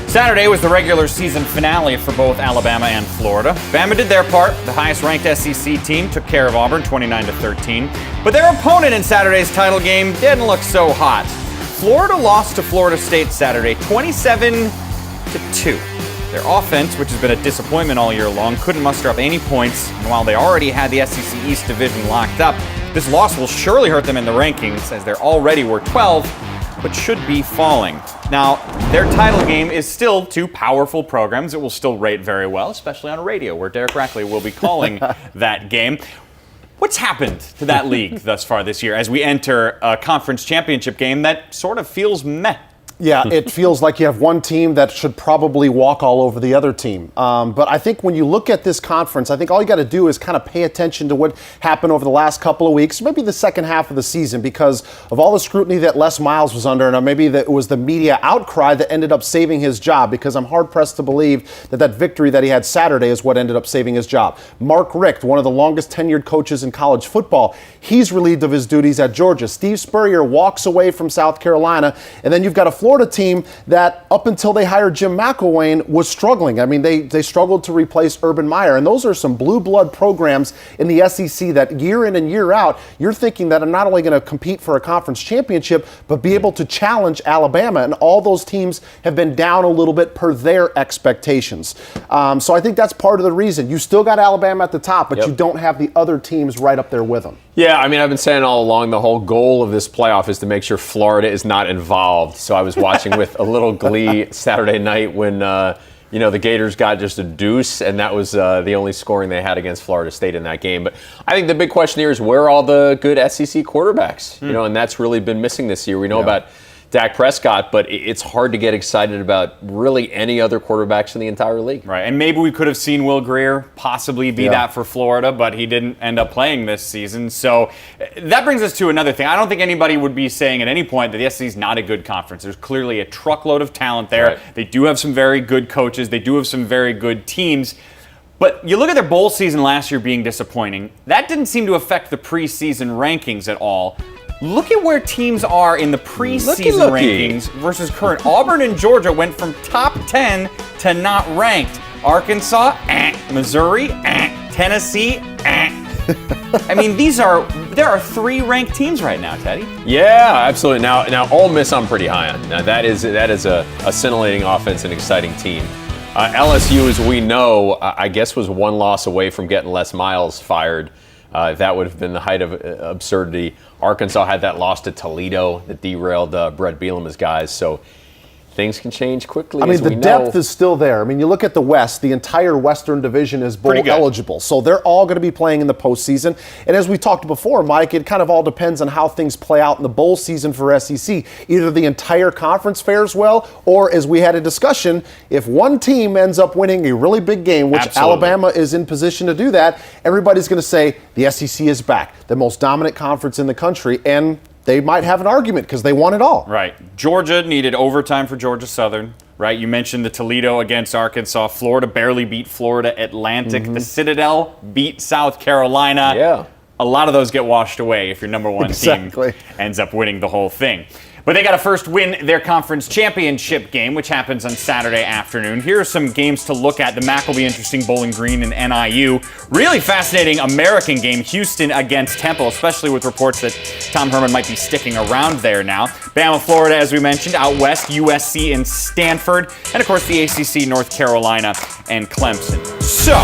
Saturday was the regular season finale for both Alabama and Florida. Bama did their part. The highest-ranked SEC team took care of Auburn 29-13. But their opponent in Saturday's title game didn't look so hot. Florida lost to Florida State Saturday 27-2. Their offense, which has been a disappointment all year long, couldn't muster up any points. And while they already had the SEC East Division locked up, this loss will surely hurt them in the rankings, as they already were 12, but should be falling. Now, their title game is still 2 powerful programs. It will still rate very well, especially on radio, where Derek Rackley will be calling that game. What's happened to that league thus far this year as we enter a conference championship game that sort of feels meh? Yeah, it feels like you have one team that should probably walk all over the other team. But I think when you look at this conference, I think all you got to do is kind of pay attention to what happened over the last couple of weeks, maybe the second half of the season, because of all the scrutiny that Les Miles was under, and maybe that it was the media outcry that ended up saving his job, because I'm hard-pressed to believe that that victory that he had Saturday is what ended up saving his job. Mark Richt, one of the longest tenured coaches in college football, he's relieved of his duties at Georgia. Steve Spurrier walks away from South Carolina, and then you've got a Florida team that up until they hired Jim McElwain was struggling. I mean, they struggled to replace Urban Meyer, and those are some blue blood programs in the SEC that year in and year out, you're thinking that I'm not only going to compete for a conference championship, but be able to challenge Alabama, and all those teams have been down a little bit per their expectations. So I think that's part of the reason. You still got Alabama at the top, but you don't have the other teams right up there with them. Yeah, I mean, I've been saying all along the whole goal of this playoff is to make sure Florida is not involved. So I was watching with a little glee Saturday night when, the Gators got just a deuce, and that was the only scoring they had against Florida State in that game. But I think the big question here is where are all the good SEC quarterbacks? And that's really been missing this year. We know about Dak Prescott, but it's hard to get excited about really any other quarterbacks in the entire league. Right, and maybe we could have seen Will Grier possibly be that for Florida, but he didn't end up playing this season. So that brings us to another thing. I don't think anybody would be saying at any point that the SEC is not a good conference. There's clearly a truckload of talent there. Right. They do have some very good coaches. They do have some very good teams. But you look at their bowl season last year being disappointing. That didn't seem to affect the preseason rankings at all. Look at where teams are in the preseason rankings versus current. Auburn and Georgia went from top 10 to not ranked. Arkansas, Missouri, Tennessee, I mean, there are 3 ranked teams right now, Teddy. Yeah, absolutely. Now Ole Miss I'm pretty high on. Now that is a scintillating offense and exciting team. LSU, as we know, I guess was 1 loss away from getting Les Miles fired. That would have been the height of absurdity. Arkansas had that loss to Toledo that derailed Brett Bielema's guys. So things can change quickly. I mean, the depth is still there. I mean, you look at the West, the entire Western Division is bowl eligible. So they're all going to be playing in the postseason. And as we talked before, Mike, it kind of all depends on how things play out in the bowl season for SEC. Either the entire conference fares well, or as we had a discussion, if one team ends up winning a really big game, which Alabama is in position to do that, everybody's going to say the SEC is back, the most dominant conference in the country, and they might have an argument because they won it all. Right. Georgia needed overtime for Georgia Southern, right? You mentioned the Toledo against Arkansas. Florida barely beat Florida Atlantic. The Citadel beat South Carolina. Yeah. A lot of those get washed away if your number one team ends up winning the whole thing. But they got to first win their conference championship game, which happens on Saturday afternoon. Here are some games to look at. The MAC will be interesting. Bowling Green and NIU. Really fascinating American game. Houston against Temple, especially with reports that Tom Herman might be sticking around there now. Bama, Florida, as we mentioned. Out west, USC and Stanford. And, of course, the ACC, North Carolina and Clemson. So,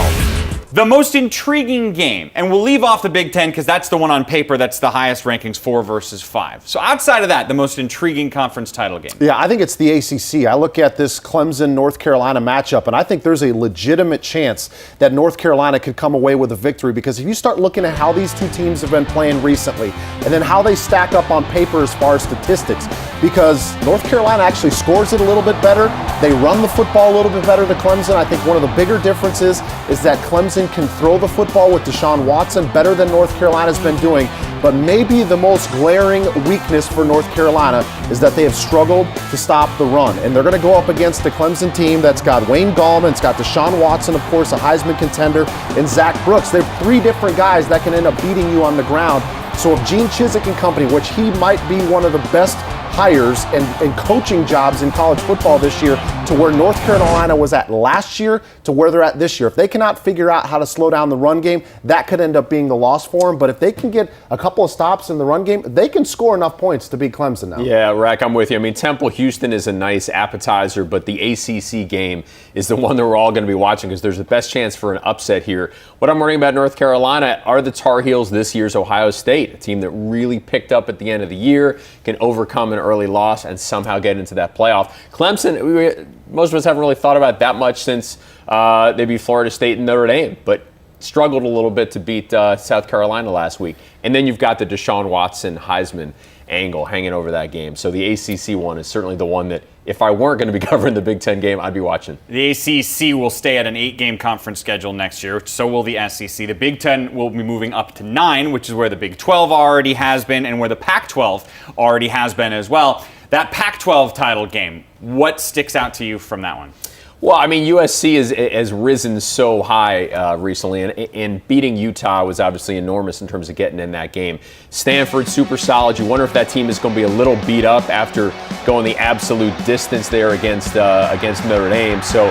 the most intriguing game, and we'll leave off the Big Ten because that's the one on paper that's the highest rankings, 4 versus 5. So outside of that, the most intriguing conference title game. Yeah, I think it's the ACC. I look at this Clemson-North Carolina matchup, and I think there's a legitimate chance that North Carolina could come away with a victory, because if you start looking at how these two teams have been playing recently, and then how they stack up on paper as far as statistics, because North Carolina actually scores it a little bit better. They run the football a little bit better than Clemson. I think one of the bigger differences is that Clemson can throw the football with Deshaun Watson better than North Carolina's been doing. But maybe the most glaring weakness for North Carolina is that they have struggled to stop the run. And they're going to go up against the Clemson team that's got Wayne Gallman, it's got Deshaun Watson, of course, a Heisman contender, and Zach Brooks. They're 3 different guys that can end up beating you on the ground. So if Gene Chizik and company, which he might be one of the best hires and coaching jobs in college football this year, to where North Carolina was at last year to where they're at this year. If they cannot figure out how to slow down the run game, that could end up being the loss for them. But if they can get a couple of stops in the run game, they can score enough points to beat Clemson now. Yeah, Rack, I'm with you. I mean, Temple-Houston is a nice appetizer, but the ACC game is the one that we're all going to be watching because there's the best chance for an upset here. What I'm worrying about North Carolina are the Tar Heels, this year's Ohio State, a team that really picked up at the end of the year, can overcome an early loss and somehow get into that playoff. Clemson, most of us haven't really thought about that much since they beat Florida State and Notre Dame, but struggled a little bit to beat South Carolina last week. And then you've got the Deshaun Watson Heisman angle hanging over that game. So the ACC one is certainly the one that, if I weren't going to be covering the Big Ten game, I'd be watching. The ACC will stay at an 8-game conference schedule next year. So will the SEC. The Big Ten will be moving up to 9, which is where the Big 12 already has been and where the Pac-12 already has been as well. That Pac-12 title game, what sticks out to you from that one? Well, I mean, USC has risen so high recently, and beating Utah was obviously enormous in terms of getting in that game. Stanford, super solid. You wonder if that team is going to be a little beat up after going the absolute distance there against Notre Dame. So,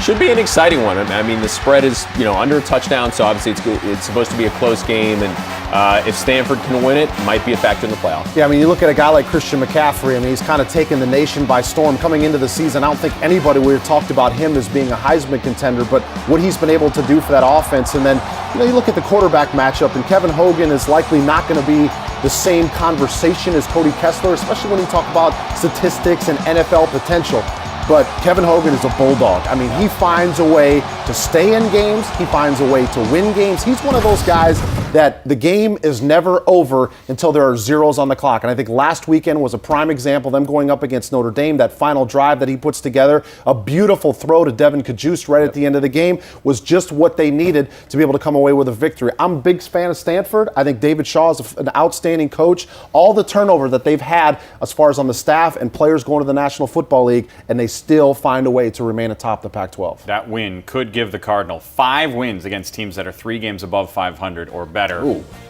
should be an exciting one. I mean, the spread is under a touchdown, so obviously it's supposed to be a close game, and if Stanford can win it might be a factor in the playoff. Yeah, I mean, you look at a guy like Christian McCaffrey. I mean, he's kind of taken the nation by storm coming into the season. I don't think anybody would have talked about him as being a Heisman contender, but what he's been able to do for that offense. And then you look at the quarterback matchup, and Kevin Hogan is likely not going to be the same conversation as Cody Kessler, especially when you talk about statistics and NFL potential. But Kevin Hogan is a bulldog. I mean, he finds a way to stay in games. He finds a way to win games. He's one of those guys that the game is never over until there are zeros on the clock. And I think last weekend was a prime example, them going up against Notre Dame, that final drive that he puts together, a beautiful throw to Devin Kajust right at the end of the game was just what they needed to be able to come away with a victory. I'm a big fan of Stanford. I think David Shaw is an outstanding coach. All the turnover that they've had as far as on the staff and players going to the National Football League, and they still find a way to remain atop the Pac-12. That win could give the Cardinal 5 wins against teams that are 3 games above 500 or better,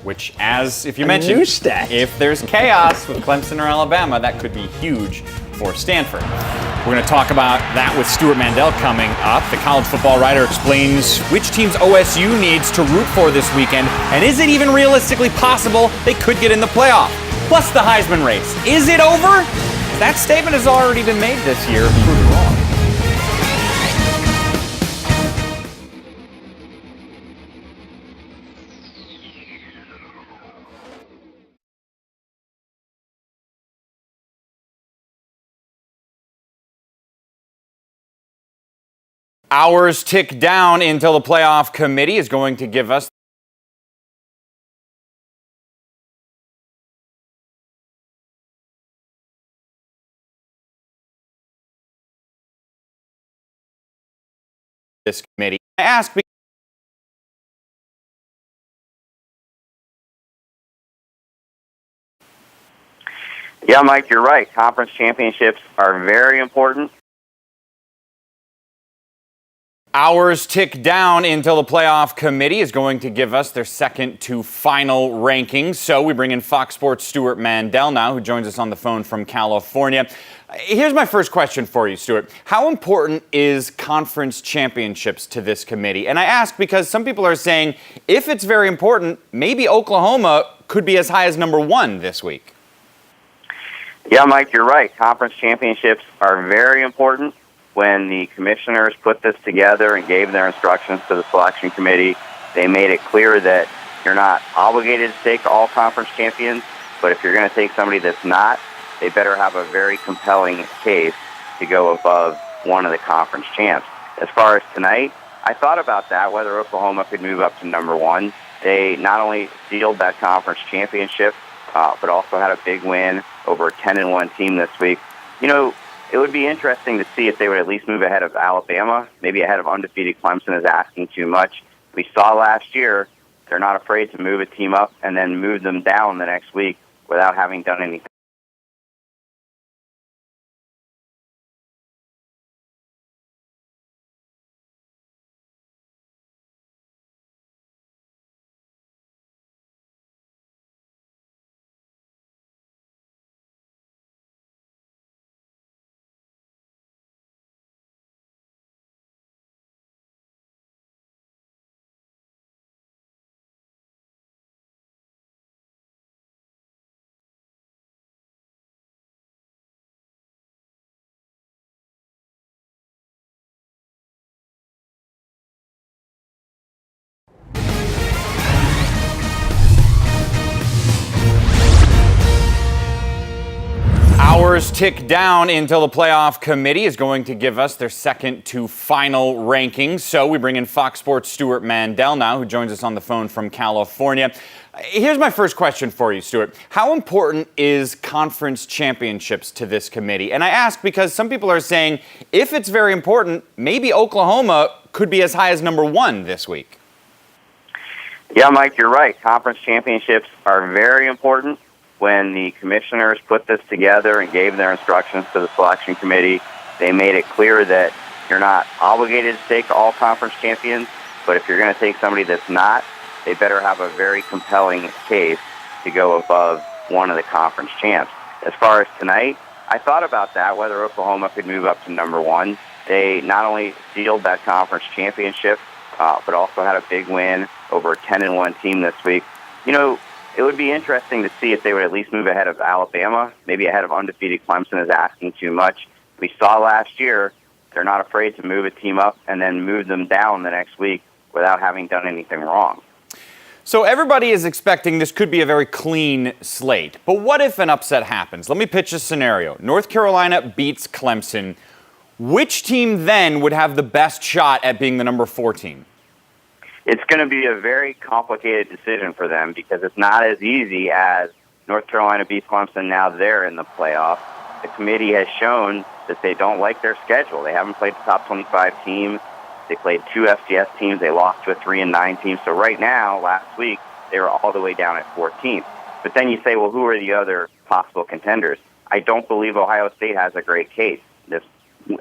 which, as if you mentioned, new stat. if there's chaos with Clemson or Alabama, that could be huge for Stanford. We're going to talk about that with Stuart Mandel coming up. The college football writer explains which teams OSU needs to root for this weekend, and is it even realistically possible they could get in the playoff? Plus the Heisman race. Is it over? That statement has already been made this year, proven wrong. Hours tick down until the playoff committee is going to give us this committee. I ask because yeah, Mike, you're right. Conference championships are very important. hours tick down until the playoff committee is going to give us their second to final rankings. So we bring in Fox Sports' Stuart Mandel now, who joins us on the phone from California. Here's my first question for you, Stuart. How important is conference championships to this committee? And I ask because some people are saying if it's very important, maybe Oklahoma could be as high as number 1 this week. Yeah, Mike, you're right. Conference championships are very important. When the commissioners put this together and gave their instructions to the selection committee, they made it clear that you're not obligated to take all conference champions, but if you're going to take somebody that's not, they better have a very compelling case to go above one of the conference champs. As far as tonight, I thought about that, whether Oklahoma could move up to number 1. They not only sealed that conference championship, but also had a big win over a 10-1 team this week. You know, it would be interesting to see if they would at least move ahead of Alabama, maybe ahead of undefeated Clemson is asking too much. We saw last year they're not afraid to move a team up and then move them down the next week without having done anything. Hours tick down until the playoff committee is going to give us their second to final rankings. So we bring in Fox Sports' Stuart Mandel now, who joins us on the phone from California. Here's my first question for you, Stuart. How important is conference championships to this committee? And I ask because some people are saying if it's very important, maybe Oklahoma could be as high as number 1 this week. Yeah, Mike, you're right. Conference championships are very important. When the commissioners put this together and gave their instructions to the selection committee, they made it clear that you're not obligated to take all conference champions, but if you're going to take somebody that's not, they better have a very compelling case to go above one of the conference champs. As far as tonight, I thought about that, whether Oklahoma could move up to number 1. They not only sealed that conference championship, but also had a big win over a 10-1 team this week. You know, it would be interesting to see if they would at least move ahead of Alabama, maybe ahead of undefeated Clemson is asking too much. We saw last year they're not afraid to move a team up and then move them down the next week without having done anything wrong. So everybody is expecting this could be a very clean slate. But what if an upset happens? Let me pitch a scenario. North Carolina beats Clemson. Which team then would have the best shot at being the number 4 team? It's going to be a very complicated decision for them because it's not as easy as North Carolina beat Clemson. Now they're in the playoff. The committee has shown that they don't like their schedule. They haven't played the top 25 teams. They played 2 FCS teams. They lost to a 3-9 team. So right now, last week, they were all the way down at 14th. But then you say, well, who are the other possible contenders? I don't believe Ohio State has a great case.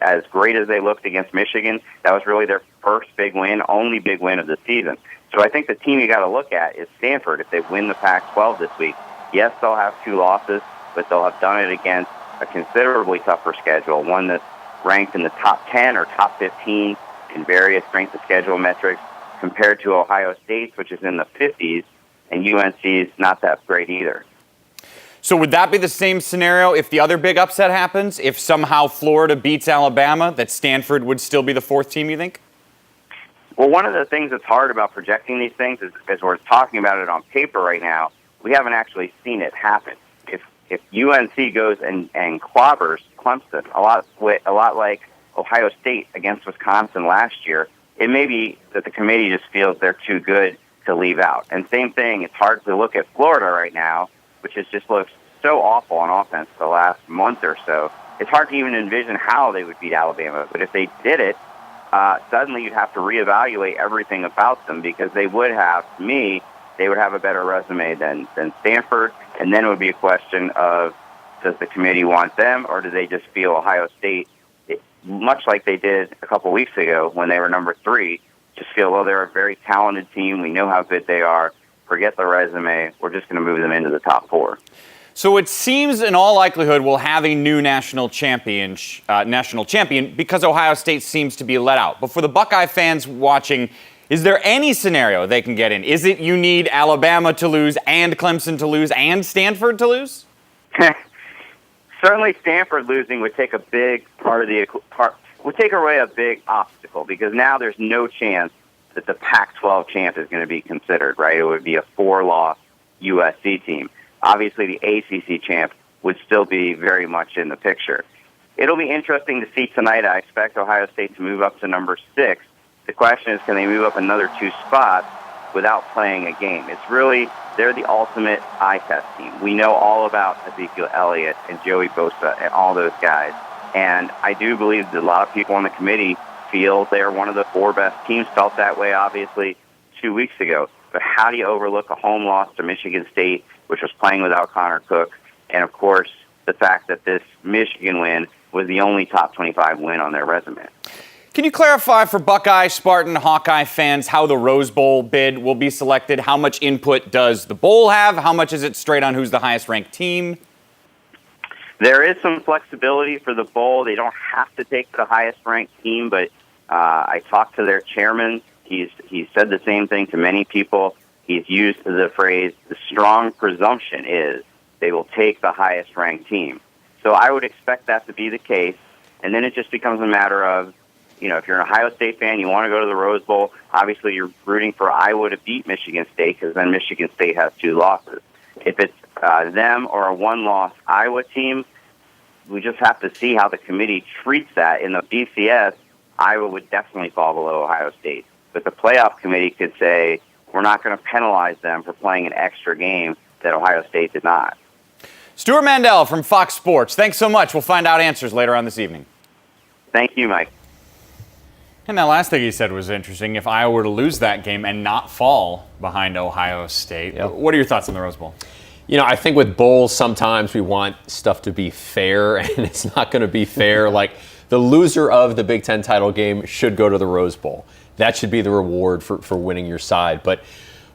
As great as they looked against Michigan, that was really their first big win, only big win of the season. So I think the team you got to look at is Stanford. If they win the Pac-12 this week, yes, they'll have 2 losses, but they'll have done it against a considerably tougher schedule, one that's ranked in the top 10 or top 15 in various strength of schedule metrics, compared to Ohio State's, which is in the 50s, and UNC's not that great either. So would that be the same scenario if the other big upset happens? If somehow Florida beats Alabama, that Stanford would still be the 4th team, you think? Well, one of the things that's hard about projecting these things is, as we're talking about it on paper right now, we haven't actually seen it happen. If UNC goes and clobbers Clemson, a lot like Ohio State against Wisconsin last year, it may be that the committee just feels they're too good to leave out. And same thing, it's hard to look at Florida right now, which has just looked so awful on offense the last month or so. It's hard to even envision how they would beat Alabama. But if they did it, suddenly you'd have to reevaluate everything about them because they would have, to me, they would have a better resume than Stanford. And then it would be a question of, does the committee want them or do they just feel Ohio State, much like they did a couple weeks ago when they were number 3, just feel, well, they're a very talented team. We know how good they are. Forget the resume. We're just going to move them into the top 4. So it seems in all likelihood we'll have a new national champion because Ohio State seems to be let out. But for the Buckeye fans watching, is there any scenario they can get in? Is it you need Alabama to lose and Clemson to lose and Stanford to lose? Certainly Stanford losing would take a big would take away a big obstacle because now there's no chance that the Pac-12 champ is going to be considered, right? It would be a 4-loss USC team. Obviously, the ACC champ would still be very much in the picture. It'll be interesting to see tonight. I expect Ohio State to move up to number 6. The question is, can they move up another 2 spots without playing a game? They're the ultimate eye test team. We know all about Ezekiel Elliott and Joey Bosa and all those guys. And I do believe that a lot of people on the committee feel they're one of the 4 best teams, felt that way, obviously, 2 weeks ago. But how do you overlook a home loss to Michigan State, which was playing without Connor Cook, and, of course, the fact that this Michigan win was the only top 25 win on their resume? Can you clarify for Buckeye, Spartan, Hawkeye fans how the Rose Bowl bid will be selected? How much input does the bowl have? How much is it straight on who's the highest-ranked team? There is some flexibility for the bowl. They don't have to take the highest-ranked team, but I talked to their chairman. He's said the same thing to many people. He's used the phrase, the strong presumption is they will take the highest-ranked team. So I would expect that to be the case, and then it just becomes a matter of, if you're an Ohio State fan, you want to go to the Rose Bowl, obviously you're rooting for Iowa to beat Michigan State because then Michigan State has 2 losses. If it's them or a 1-loss Iowa team, we just have to see how the committee treats that. In the BCS, Iowa would definitely fall below Ohio State. But the playoff committee could say, we're not going to penalize them for playing an extra game that Ohio State did not. Stuart Mandel from Fox Sports, thanks so much. We'll find out answers later on this evening. Thank you, Mike. And that last thing he said was interesting. If Iowa were to lose that game and not fall behind Ohio State, What are your thoughts on the Rose Bowl? I think with bowls, sometimes we want stuff to be fair, and it's not going to be fair. Like, the loser of the Big Ten title game should go to the Rose Bowl. That should be the reward for winning your side. But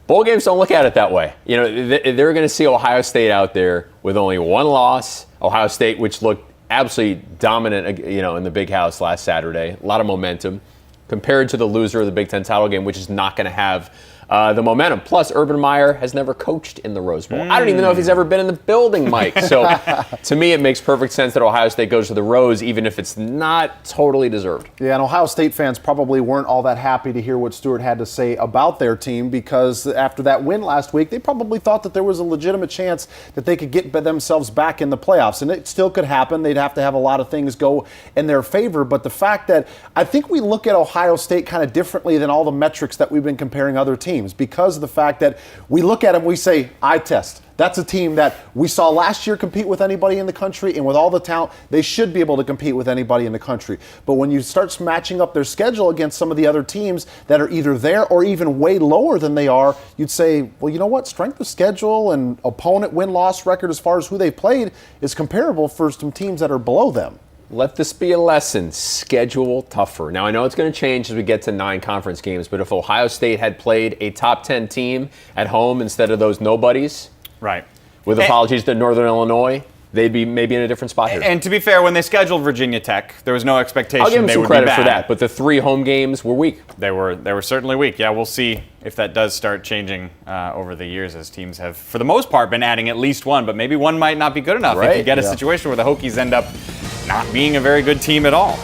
bowl games don't look at it that way. They're going to see Ohio State out there with only 1 loss. Ohio State, which looked absolutely dominant, in the Big House last Saturday. A lot of momentum. Compared to the loser of the Big Ten title game, which is not going to have the momentum. Plus, Urban Meyer has never coached in the Rose Bowl. I don't even know if he's ever been in the building, Mike. So to me, it makes perfect sense that Ohio State goes to the Rose, even if it's not totally deserved. Yeah, and Ohio State fans probably weren't all that happy to hear what Stewart had to say about their team, because after that win last week, they probably thought that there was a legitimate chance that they could get themselves back in the playoffs. And it still could happen. They'd have to have a lot of things go in their favor. But the fact that I think we look at Ohio State kind of differently than all the metrics that we've been comparing other teams, because of the fact that we look at them, we say, eye test. That's a team that we saw last year compete with anybody in the country, and with all the talent, they should be able to compete with anybody in the country. But when you start matching up their schedule against some of the other teams that are either there or even way lower than they are, you'd say, well, you know what? Strength of schedule and opponent win-loss record as far as who they've played is comparable for some teams that are below them. Let this be a lesson. Schedule tougher. Now, I know it's going to change as we get to 9 conference games, but if Ohio State had played a top 10 team at home instead of those nobodies, Right. with apologies to Northern Illinois, they'd be maybe in a different spot here. And to be fair, when they scheduled Virginia Tech, there was no expectation I'll give them they some would credit be bad. for that, but the 3 home games were weak. They were certainly weak. Yeah, we'll see if that does start changing over the years, as teams have, for the most part, been adding at least one, but maybe one might not be good enough if you get a situation where the Hokies end up not being a very good team at all.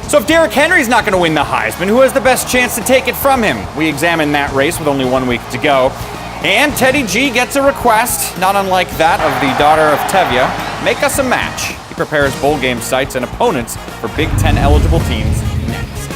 So if Derrick Henry's not going to win the Heisman, who has the best chance to take it from him? We examine that race with only 1 week to go. And Teddy G gets a request, not unlike that of the daughter of Tevye. Make us a match. He prepares bowl game sites and opponents for Big Ten eligible teams next.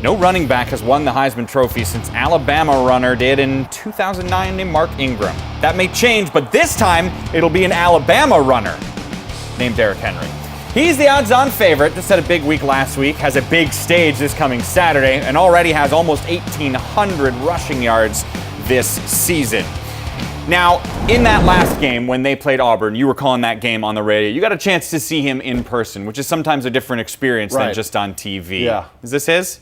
No running back has won the Heisman Trophy since Alabama runner did in 2009 named Mark Ingram. That may change, but this time it'll be an Alabama runner named Derrick Henry. He's the odds-on favorite. Just had a big week last week, has a big stage this coming Saturday, and already has almost 1,800 rushing yards this season. Now, in that last game when they played Auburn, you were calling that game on the radio. You got a chance to see him in person, which is sometimes a different experience than just on TV. Yeah. Is this his?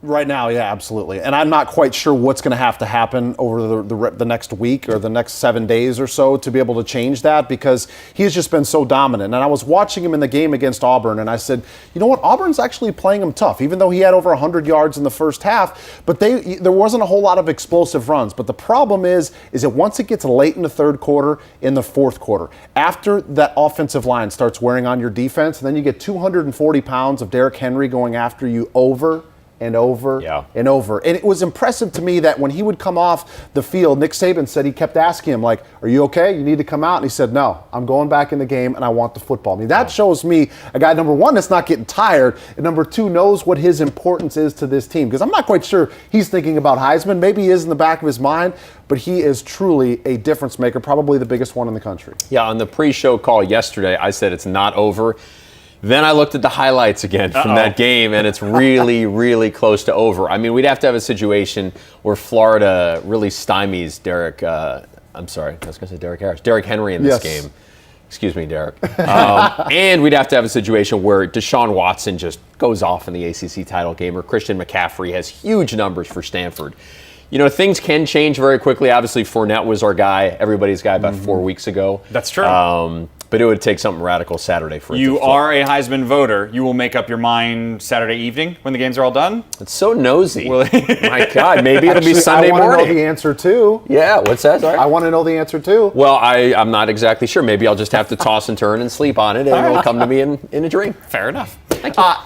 Right now, yeah, absolutely. And I'm not quite sure what's going to have to happen over the next week or the next 7 days or so to be able to change that, because he's just been so dominant. And I was watching him in the game against Auburn, and I said, you know what, Auburn's actually playing him tough, even though he had over 100 yards in the first half. But there wasn't a whole lot of explosive runs. But the problem is that once it gets late in the third quarter, in the fourth quarter, after that offensive line starts wearing on your defense, and then you get 240 pounds of Derrick Henry going after you over and over and over. And it was impressive to me that when he would come off the field, Nick Saban said he kept asking him, like, are you okay? You need to come out? And he said, no, I'm going back in the game and I want the football. I mean, that shows me a guy, number one, that's not getting tired, and number two, knows what his importance is to this team. Because I'm not quite sure he's thinking about Heisman. Maybe he is in the back of his mind, but he is truly a difference maker, probably the biggest one in the country. Yeah, on the pre-show call yesterday, I said it's not over. Then I looked at the highlights again from that game, and it's really, really close to over. I mean, we'd have to have a situation where Florida really stymies Derek Henry in this game. Excuse me, Derek. And we'd have to have a situation where Deshaun Watson just goes off in the ACC title game, or Christian McCaffrey has huge numbers for Stanford. You know, things can change very quickly. Obviously, Fournette was our guy, everybody's guy about 4 weeks ago. That's true. But it would take something radical Saturday for it to You flip. are a Heisman voter. You will make up your mind Saturday evening when the games are all done? It's so nosy. My God, maybe it'll be Sunday I want morning. to know the answer, too. Yeah, what's that? Sorry? I want to know the answer, too. Well, I'm not exactly sure. Maybe I'll just have to toss and turn and sleep on it, and it'll come to me in a dream. Fair enough.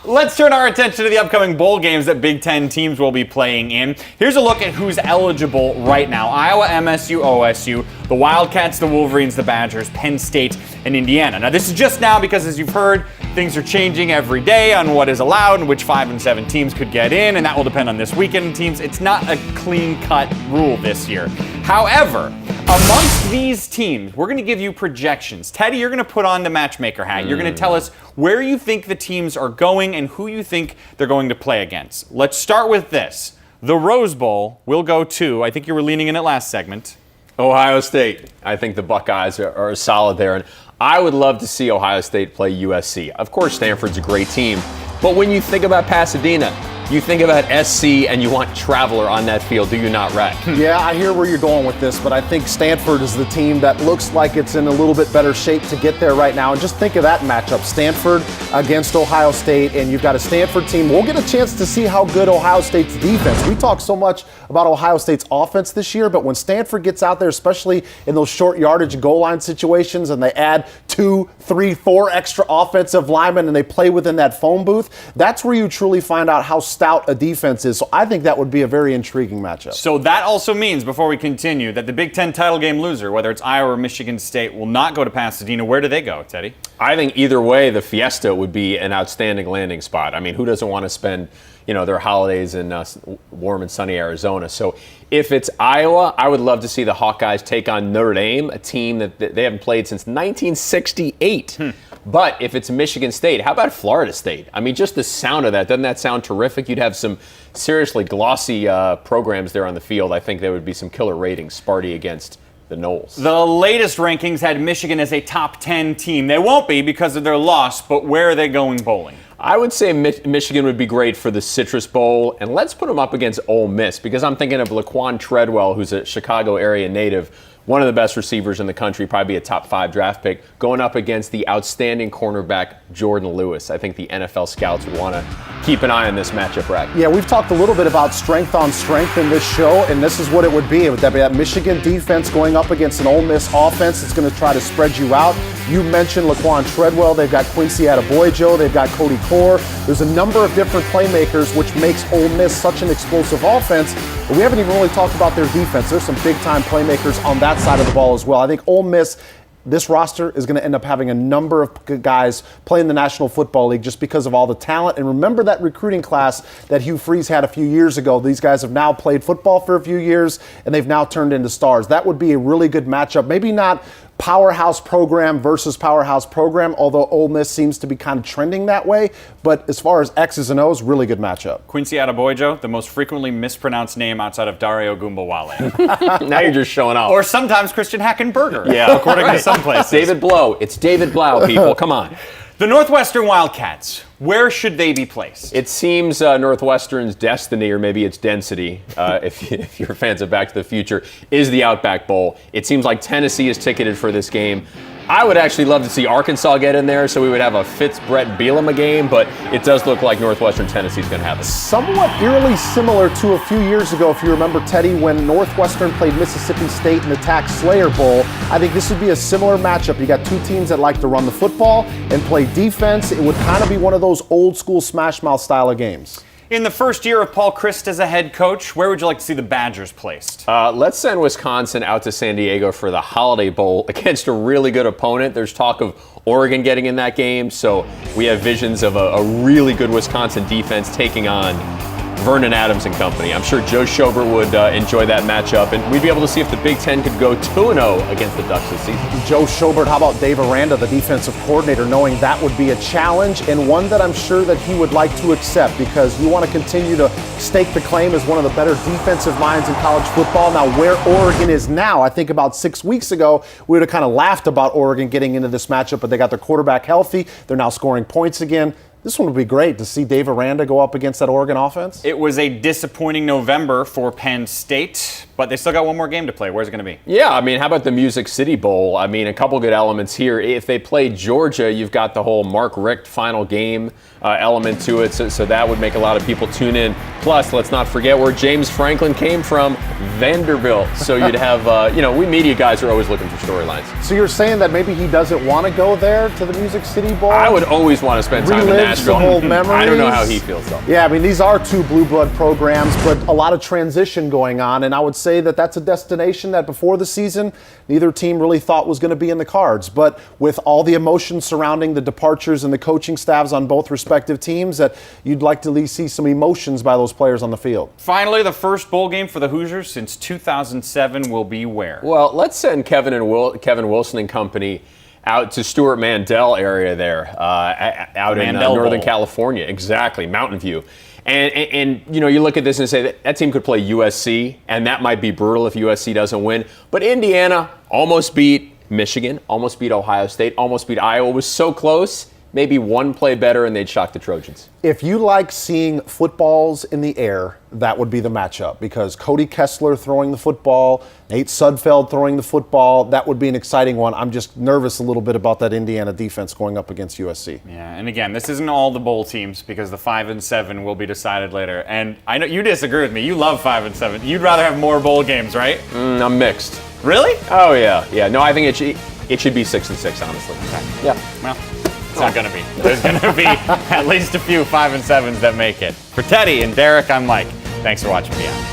Let's turn our attention to the upcoming bowl games that Big Ten teams will be playing in. Here's a look at who's eligible right now. Iowa, MSU, OSU, the Wildcats, the Wolverines, the Badgers, Penn State, and Indiana. Now, this is just now because, as you've heard, things are changing every day on what is allowed and which 5 and 7 teams could get in, and that will depend on this weekend teams. It's not a clean-cut rule this year. However, amongst these teams, we're going to give you projections. Teddy, you're going to put on the matchmaker hat. You're going to tell us where you think the teams are going and who you think they're going to play against. Let's start with this. The Rose Bowl will go to, I think you were leaning in it last segment, Ohio State. I think the Buckeyes are solid there. And I would love to see Ohio State play USC. Of course, Stanford's a great team. But when you think about Pasadena, you think about SC and you want Traveler on that field, do you not, Rat? Yeah, I hear where you're going with this, but I think Stanford is the team that looks like it's in a little bit better shape to get there right now. And just think of that matchup, Stanford against Ohio State, and you've got a Stanford team. We'll get a chance to see how good Ohio State's defense. We talk so much about Ohio State's offense this year, but when Stanford gets out there, especially in those short yardage goal line situations, and they add 2, 3, 4 extra offensive linemen and they play within that phone booth, that's where you truly find out how stout a defense is. So I think that would be a very intriguing matchup. So that also means, before we continue, that the Big Ten title game loser, whether it's Iowa or Michigan State, will not go to Pasadena. Where do they go, Teddy? I think either way, the Fiesta would be an outstanding landing spot. I mean, who doesn't want to spend, their holidays in warm and sunny Arizona? So if it's Iowa, I would love to see the Hawkeyes take on Notre Dame, a team that they haven't played since 1968. But if it's Michigan State, how about Florida State? I mean, just the sound of that, doesn't that sound terrific? You'd have some seriously glossy programs there on the field. I think there would be some killer ratings, Sparty against the Knowles. The latest rankings had Michigan as a top 10 team. They won't be because of their loss, but where are they going bowling? I would say Michigan would be great for the Citrus Bowl, and let's put them up against Ole Miss, because I'm thinking of Laquan Treadwell, who's a Chicago area native, one of the best receivers in the country, probably a top 5 draft pick, going up against the outstanding cornerback Jordan Lewis. I think the NFL scouts would want to keep an eye on this matchup, Rack. Yeah, we've talked a little bit about strength on strength in this show, and this is what it would be. It would be that Michigan defense going up against an Ole Miss offense that's going to try to spread you out. You mentioned Laquan Treadwell. They've got Quincy Adeboyejo. They've got Cody Core. There's a number of different playmakers, which makes Ole Miss such an explosive offense. But we haven't even really talked about their defense. There's some big-time playmakers on that side of the ball as well. I think Ole Miss, this roster is going to end up having a number of guys playing the National Football League just because of all the talent. And remember that recruiting class that Hugh Freeze had a few years ago. These guys have now played football for a few years, and they've now turned into stars. That would be a really good matchup. Maybe not powerhouse program versus powerhouse program, although Ole Miss seems to be kind of trending that way. But as far as X's and O's, really good matchup. Quincy Adeboyejo, the most frequently mispronounced name outside of Dario Gumbawale. Now you're just showing off. Or sometimes Christian Hackenberger, yeah, according to some places. David Blow. It's David Blau, people. Come on. The Northwestern Wildcats, where should they be placed? It seems Northwestern's destiny, or maybe its density, if you're fans of Back to the Future, is the Outback Bowl. It seems like Tennessee is ticketed for this game. I would actually love to see Arkansas get in there, so we would have a Fitz-Brett Bielema game, but it does look like Northwestern Tennessee's going to have it. Somewhat eerily similar to a few years ago, if you remember, Teddy, when Northwestern played Mississippi State in the Tax Slayer Bowl. I think this would be a similar matchup. You got two teams that like to run the football and play defense. It would kind of be one of those old school smash mouth style of games. In the first year of Paul Chryst as a head coach, where would you like to see the Badgers placed? Let's send Wisconsin out to San Diego for the Holiday Bowl against a really good opponent. There's talk of Oregon getting in that game, so we have visions of a really good Wisconsin defense taking on Vernon Adams and company. I'm sure Joe Schobert would enjoy that matchup, and we'd be able to see if the Big Ten could go 2-0 against the Ducks this season. Joe Schobert, how about Dave Aranda, the defensive coordinator, knowing that would be a challenge and one that I'm sure that he would like to accept, because you want to continue to stake the claim as one of the better defensive minds in college football. Now, where Oregon is now, I think about 6 weeks ago, we would have kind of laughed about Oregon getting into this matchup, but they got their quarterback healthy. They're now scoring points again. This one would be great to see Dave Aranda go up against that Oregon offense. It was a disappointing November for Penn State, but they still got one more game to play. Where's it going to be? Yeah, I mean, how about the Music City Bowl? I mean, a couple good elements here. If they play Georgia, you've got the whole Mark Richt final game element to it, so that would make a lot of people tune in. Plus, let's not forget where James Franklin came from, Vanderbilt. So you'd have, we media guys are always looking for storylines. So you're saying that maybe he doesn't want to go there to the Music City Bowl? I would always want to spend time in Relives Nashville. the old memories. I don't know how he feels, though. Yeah, I mean, these are two blue blood programs, but a lot of transition going on, and I would say that that's a destination that before the season, neither team really thought was going to be in the cards. But with all the emotions surrounding the departures and the coaching staffs on both respective teams, that you'd like to at least see some emotions by those players on the field. Finally, the first bowl game for the Hoosiers since 2007 will be where? Well, let's send Kevin Wilson and company out to Stuart Mandel area there, out in Northern California. Exactly, Mountain View. And you look at this and say that team could play USC, and that might be brutal if USC doesn't win. But Indiana almost beat Michigan, almost beat Ohio State, almost beat Iowa. It was so close. Maybe one play better, and they'd shock the Trojans. If you like seeing footballs in the air, that would be the matchup, because Cody Kessler throwing the football, Nate Sudfeld throwing the football, that would be an exciting one. I'm just nervous a little bit about that Indiana defense going up against USC. Yeah, and again, this isn't all the bowl teams, because the 5 and 7 will be decided later. And I know you disagree with me. You love 5 and 7. You'd rather have more bowl games, right? I'm mixed. Really? Oh, yeah. No, I think it should be 6 and 6, honestly. Okay. Yeah. Well, it's not going to be. There's going to be at least a few 5 and 7s that make it. For Teddy and Derek, I'm Mike. Thanks for watching Beyond.